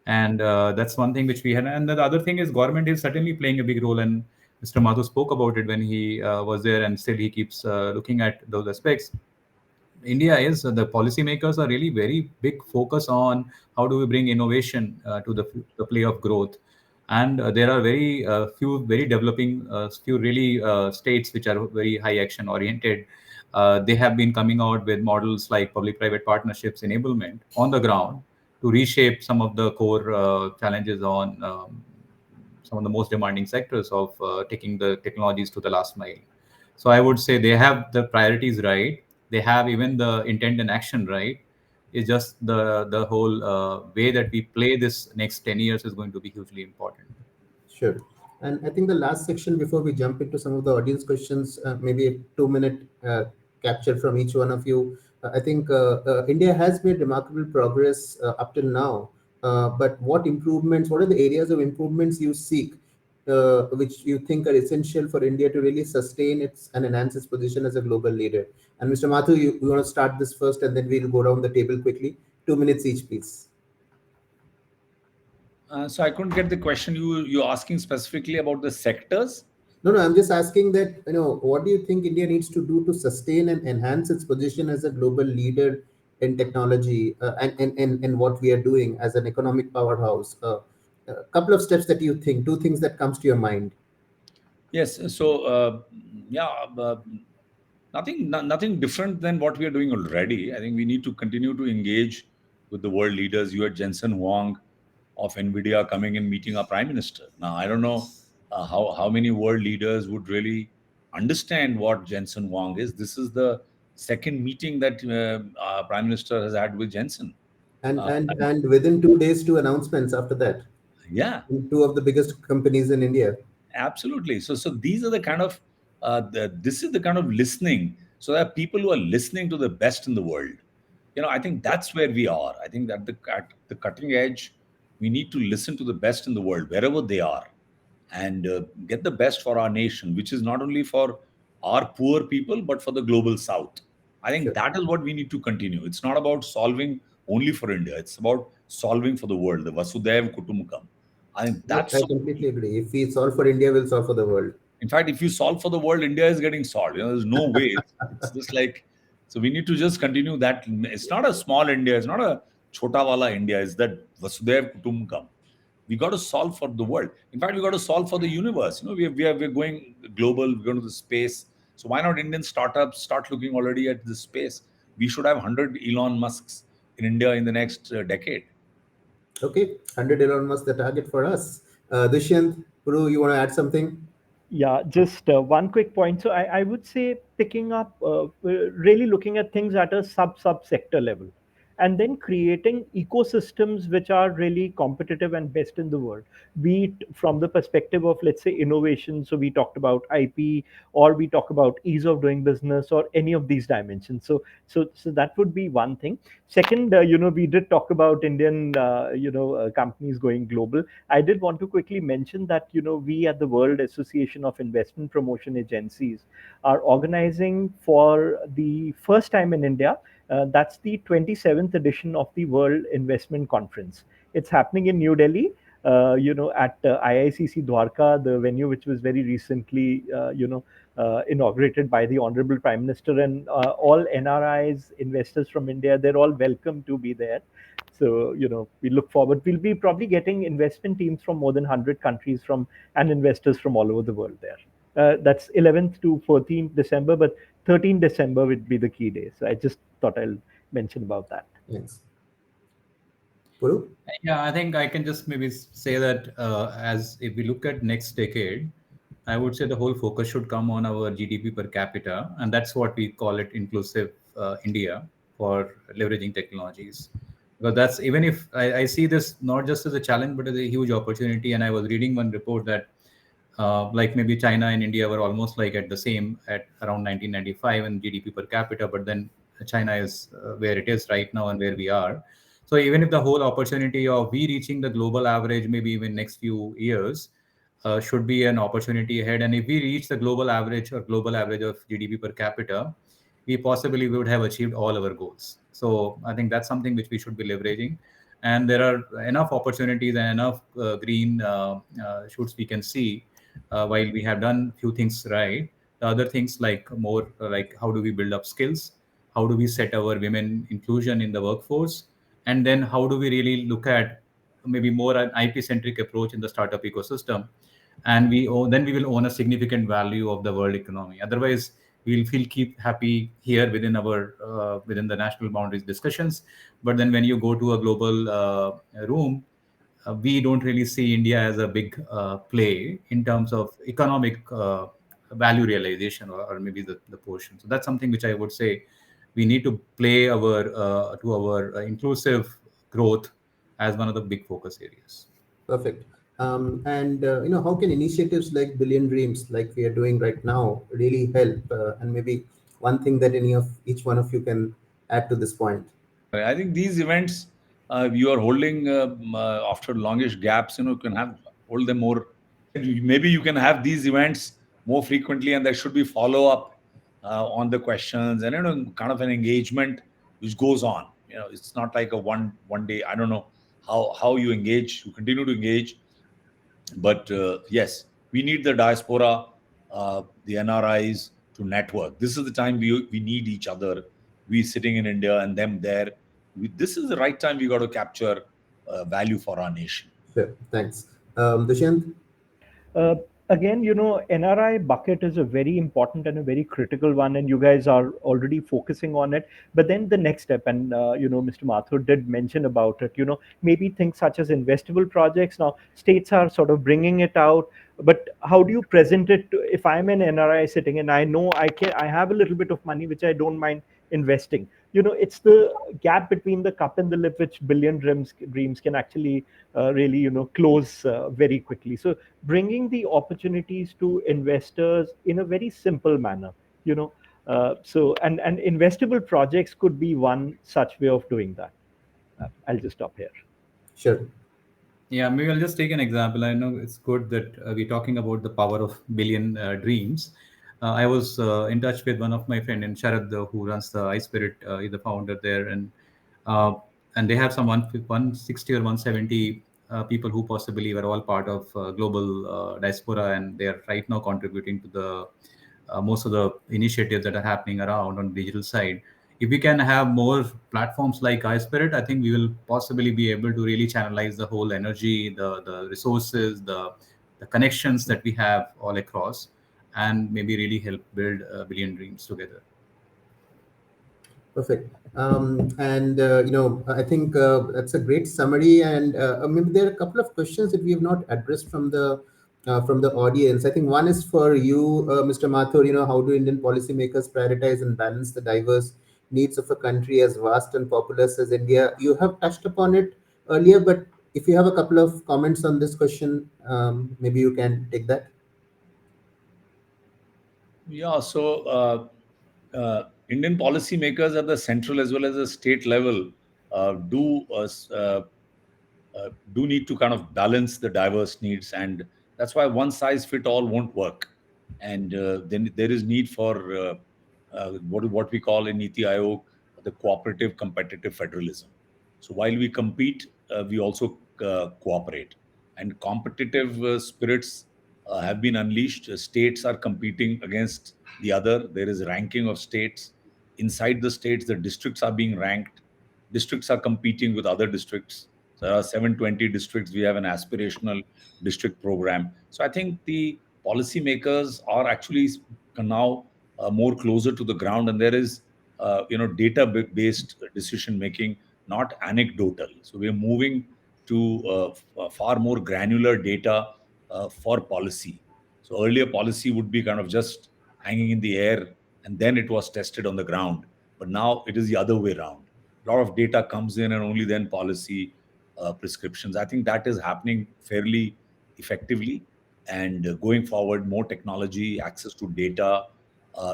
And that's one thing which we had. And the other thing is government is certainly playing a big role, and Mr. Mathur spoke about it when he was there, and still he keeps looking at those aspects. India is the policymakers are really very big focus on how do we bring innovation to the play of growth. And there are very few very developing few really states which are very high action oriented. They have been coming out with models like public private partnerships enablement on the ground to reshape some of the core challenges on some of the most demanding sectors of taking the technologies to the last mile. So I would say they have the priorities right. They have even the intent and action right. It's just the whole way that we play this next 10 years is going to be hugely important. Sure. And I think the last section before we jump into some of the audience questions, maybe a 2 minute capture from each one of you. I think India has made remarkable progress up till now. But what improvements, what are the areas of improvements you seek, which you think are essential for India to really sustain its and enhance its position as a global leader? And Mr. Mathur, you want to start this first, and then we'll go down the table quickly. 2 minutes each, please. So I couldn't get the question. You're asking specifically about the sectors? No, I'm just asking that, what do you think India needs to do to sustain and enhance its position as a global leader in technology and what we are doing as an economic powerhouse? A couple of steps that you think, two things that comes to your mind. Yes. So, yeah, nothing different than what we are doing already. I think we need to continue to engage with the world leaders. You had Jensen Huang of NVIDIA coming and meeting our prime minister. Now, I don't know how many world leaders would really understand what Jensen Huang is. This is the second meeting that our prime minister has had with Jensen. And Uh, and and within 2 days, two announcements after that, yeah, in two of the biggest companies in India. absolutely. So these are the kind of this is the kind of listening. So there are people who are listening to the best in the world. I think that's where we are. I think that at the cutting edge, we need to listen to the best in the world wherever they are, and get the best for our nation, which is not only for our poor people but for the global South. I think Sure. that is what we need to continue. It's not about solving only for India. It's about solving for the world. The Vasudhaiv Kutumbakam. I think I that's completely agree. If we solve for India, we'll solve for the world. in fact, if you solve for the world, India is getting solved. There's no way. It's just like, so we need to just continue that. It's not a small India. It's not a chota wala India. It's that Vasudhaiv Kutumbakam. We got to solve for the world. In fact, we got to solve for the universe. We're going global. We're going to the space. So why not Indian startups start looking already at the space? We should have 100 Elon Musks in India in the next decade. Okay, 100 Elon Musk, the target for us. Dushyant, Puru, you want to add something? Yeah, just one quick point. So I would say picking up, really looking at things at a sub sector level, and then creating ecosystems which are really competitive and best in the world. Be it from the perspective of, let's say, innovation. So we talked about IP, or we talk about ease of doing business, or any of these dimensions. So that would be one thing. Second, we did talk about Indian, companies going global. I did want to quickly mention that, we at the World Association of Investment Promotion Agencies are organizing for the first time in India. That's the 27th edition of the World Investment Conference. It's happening in New Delhi. At IICC Dwarka, the venue which was very recently, inaugurated by the Honorable Prime Minister, and all NRIs, investors from India, they're all welcome to be there. So, we look forward. We'll be probably getting investment teams from more than 100 countries and investors from all over the world there. That's 11th to 14th December, but 13th December would be the key day. So I just thought I'll mention about that. Yes. Puru? Yeah, I think I can just maybe say that as if we look at next decade, I would say the whole focus should come on our GDP per capita, and that's what we call it inclusive India for leveraging technologies. Because that's, even if I see this not just as a challenge but as a huge opportunity. And I was reading one report that like maybe China and India were almost like at the same at around 1995 in GDP per capita, but then China is where it is right now and where we are. So even if the whole opportunity of we reaching the global average, maybe even next few years, should be an opportunity ahead. And if we reach the global average or global average of GDP per capita, we possibly would have achieved all our goals. So I think that's something which we should be leveraging. And there are enough opportunities and enough green shoots we can see while we have done few things right. The other things like more like how do we build up skills, how do we set our women inclusion in the workforce, and then how do we really look at maybe more an IP centric approach in the startup ecosystem, and then we will own a significant value of the world economy. Otherwise, we'll feel keep happy here within our within the national boundaries discussions, but then when you go to a global room, we don't really see India as a big play in terms of economic value realization, or maybe the portion. So that's something which I would say we need to play our inclusive growth as one of the big focus areas. Perfect. And how can initiatives like Billion Dreams, like we are doing right now, really help? And maybe one thing that each one of you can add to this point. I think these events you are holding after longish gaps, you can hold them more. Maybe you can have these events more frequently, and there should be follow up on the questions, and kind of an engagement which goes on. It's not like a one day. I don't know how you engage. You continue to engage, but yes, we need the diaspora, the NRIs to network. This is the time we need each other. we sitting in India and them there. This is the right time we got to capture value for our nation. Sure. Thanks. Dushyant? Uh, Again, NRI bucket is a very important and a very critical one, and you guys are already focusing on it. But then the next step, and Mr. Mathur did mention about it. Maybe things such as investable projects. Now, states are sort of bringing it out, but how do you present it? If I'm an NRI sitting and I know I have a little bit of money which I don't mind investing. It's the gap between the cup and the lip which billion dreams can actually really close very quickly. So bringing the opportunities to investors in a very simple manner, you know and investable projects could be one such way of doing that. I'll just stop here. Sure. Yeah, maybe I'll just take an example. I know it's good that we're talking about the power of billion dreams. I was in touch with one of my friend in Sharad, who runs the iSpirit, is the founder there, uh, and they have some 160 or 170 people who possibly were all part of global diaspora, and they are right now contributing to the most of the initiatives that are happening around on the digital side. If we can have more platforms like iSpirit, I think we will possibly be able to really channelize the whole energy, the resources, the connections that we have all across, and maybe really help build a billion dreams together. Perfect. And I think that's a great summary. And maybe there are a couple of questions that we have not addressed from the audience. I think one is for you, Mr. Mathur. How do Indian policymakers prioritize and balance the diverse needs of a country as vast and populous as India? You have touched upon it earlier, but if you have a couple of comments on this question, maybe you can take that. Yeah, so Indian policymakers at the central as well as the state level do need to kind of balance the diverse needs, and that's why one size fit all won't work. And then there is need for what we call in NITI Aayog the cooperative competitive federalism. So while we compete, we also cooperate, and competitive spirits have been unleashed. States are competing against the other. There is ranking of states. Inside the states, the districts are being ranked. Districts are competing with other districts. So there are 720 districts. We have an aspirational district program. So I think the policymakers are actually now more closer to the ground, and there is data based decision making, not anecdotal. So we are moving to far more granular data for policy. So earlier policy would be kind of just hanging in the air, and then it was tested on the ground. But now it is the other way around. A lot of data comes in, and only then policy prescriptions. I think that is happening fairly effectively. And going forward, more technology, access to data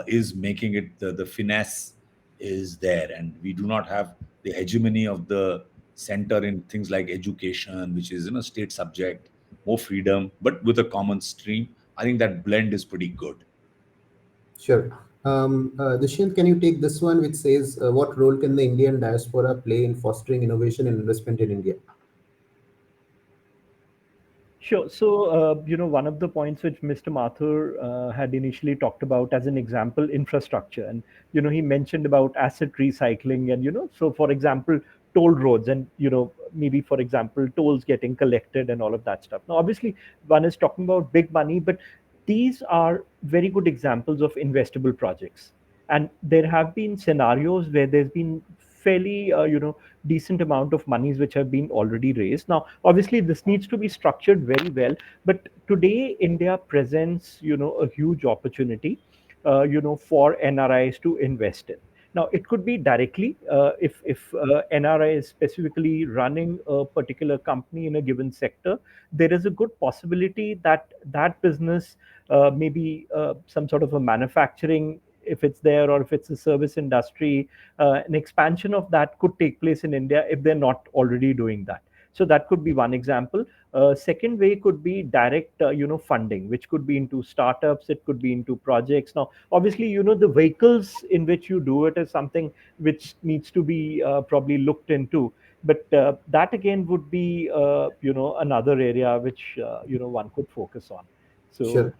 is making it the finesse is there. And we do not have the hegemony of the center in things like education, which is state subject, more freedom, but with a common stream. I think that blend is pretty good. Sure. Dushyant, can you take this one, which says, what role can the Indian diaspora play in fostering innovation and investment in India? Sure. So, one of the points which Mr. Mathur had initially talked about as an example, infrastructure. And, he mentioned about asset recycling and, so for example, toll roads and, maybe for example, tolls getting collected and all of that stuff. Now, obviously, one is talking about big money, but these are very good examples of investable projects. And there have been scenarios where there's been fairly, decent amount of monies which have been already raised. Now, obviously, this needs to be structured very well. But today, India presents, a huge opportunity, for NRIs to invest in. Now, it could be directly if NRI is specifically running a particular company in a given sector. There is a good possibility that that business, maybe some sort of a manufacturing, if it's there, or if it's a service industry, an expansion of that could take place in India if they're not already doing that. So that could be one example. Second way could be direct, funding, which could be into startups. It could be into projects. Now, obviously, the vehicles in which you do it is something which needs to be probably looked into. But that again would be, another area which one could focus on. So Sure.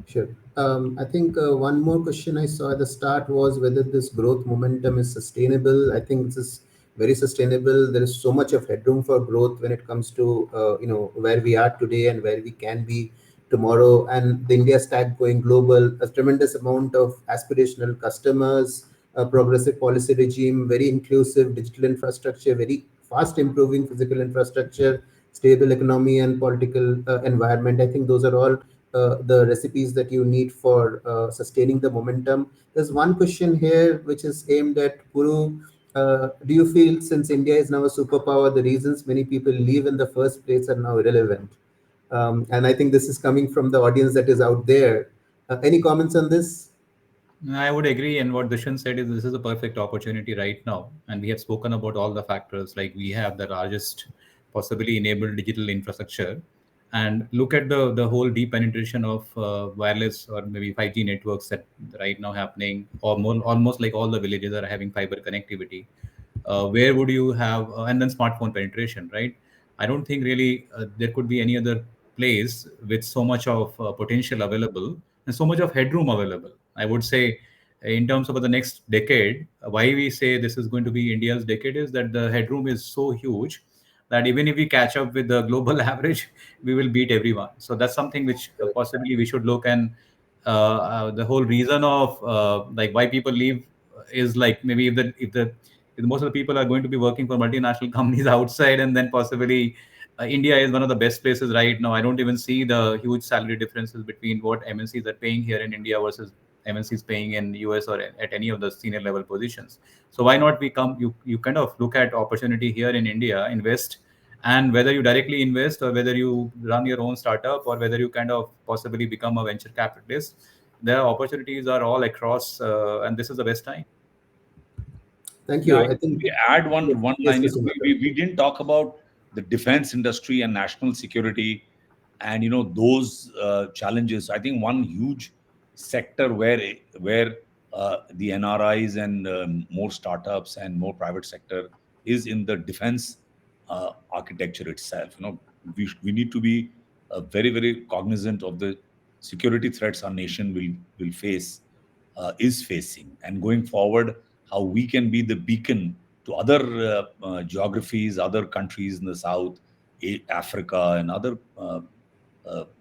Sure. I think one more question I saw at the start was whether this growth momentum is sustainable. I think this is very sustainable. There is so much of headroom for growth when it comes to where we are today and where we can be tomorrow. And the India stack going global, a tremendous amount of aspirational customers, a progressive policy regime, very inclusive digital infrastructure, very fast improving physical infrastructure, stable economy and political environment. I think those are all the recipes that you need for sustaining the momentum. There's one question here which is aimed at Puru. Do you feel since India is now a superpower, the reasons many people leave in the first place are now irrelevant? And I think this is coming from the audience that is out there. Any comments on this? I would agree. And what Dushyant said is this is a perfect opportunity right now. And we have spoken about all the factors, like we have the largest possibly enabled digital infrastructure. And look at the whole deep penetration of wireless or maybe 5G networks that right now happening, or more, almost like all the villages are having fiber connectivity. Where would you have, and then smartphone penetration, right? I don't think really there could be any other place with so much of potential available and so much of headroom available. I would say, in terms of the next decade, why we say this is going to be India's decade is that the headroom is so huge that even if we catch up with the global average, we will beat everyone. So that's something which possibly we should look. And the whole reason of like why people leave is like maybe if most of the people are going to be working for multinational companies outside, and then possibly India is one of the best places right now. I don't even see the huge salary differences between what MNCs are paying here in India versus MNCs paying in US or at any of the senior level positions. So why not we come? You kind of look at opportunity here in India, invest, and whether you directly invest or whether you run your own startup or whether you kind of possibly become a venture capitalist, the opportunities are all across, and this is the best time. Thank Yeah, I you. I think think we add yes, one yes, line. Mr. Mathur. We didn't talk about the defense industry and national security, and those challenges. I think one huge sector where the NRIs and more startups and more private sector is in the defense architecture itself. We need to be very cognizant of the security threats our nation will face, is facing, and going forward, how we can be the beacon to other geographies, other countries in the south, Africa, and other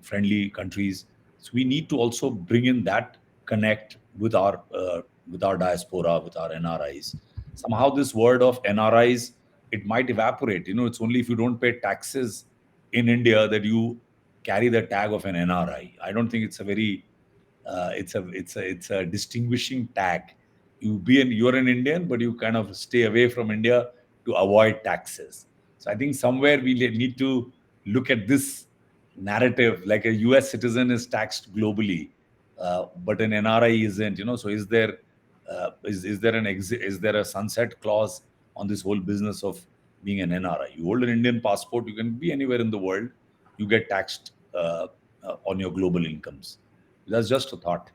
friendly countries. So we need to also bring in that connect with our diaspora, with our NRIs. Somehow, this word of NRIs, it might evaporate. It's only if you don't pay taxes in India that you carry the tag of an NRI. I don't think it's a very it's a distinguishing tag. You're an Indian, but you kind of stay away from India to avoid taxes. So I think somewhere we need to look at this narrative, like a US citizen is taxed globally, but an NRI isn't. So is there is there a sunset clause on this whole business of being an NRI? You hold an Indian passport, you can be anywhere in the world, you get taxed on your global incomes. That's just a thought.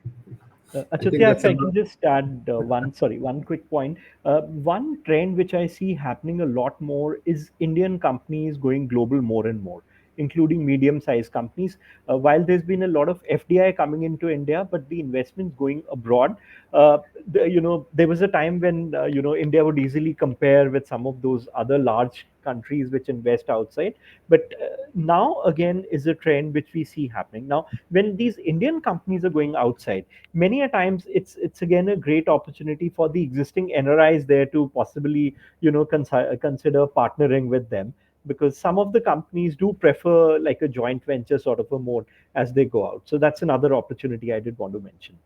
I think Achyuta, if that's a I can just add one quick point. One trend which I see happening a lot more is Indian companies going global more and more, including medium-sized companies. While there's been a lot of FDI coming into India, but the investments going abroad, there was a time when India would easily compare with some of those other large countries which invest outside. But now again is a trend which we see happening now when these Indian companies are going outside. Many a times it's again a great opportunity for the existing NRIs there to possibly consider partnering with them, because some of the companies do prefer like a joint venture sort of a mode as they go out. So that's another opportunity I did want to mention.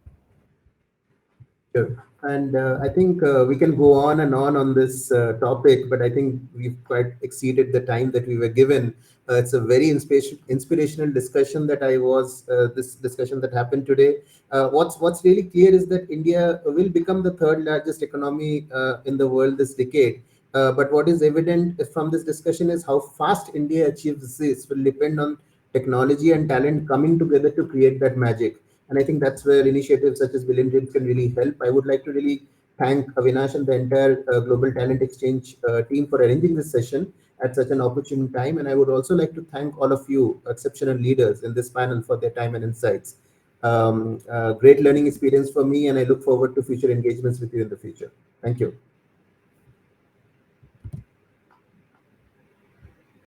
Sure. And I think we can go on this topic, but I think we've quite exceeded the time that we were given. It's a very inspirational discussion this discussion that happened today. What's really clear is that India will become the third largest economy in the world this decade. But what is evident from this discussion is how fast India achieves this will depend on technology and talent coming together to create that magic. And I think that's where initiatives such as Billion Dreams can really help. I would like to really thank Avinash and the entire Global Talent Exchange team for arranging this session at such an opportune time. And I would also like to thank all of you, exceptional leaders in this panel, for their time and insights. Great learning experience for me, and I look forward to future engagements with you in the future. Thank you.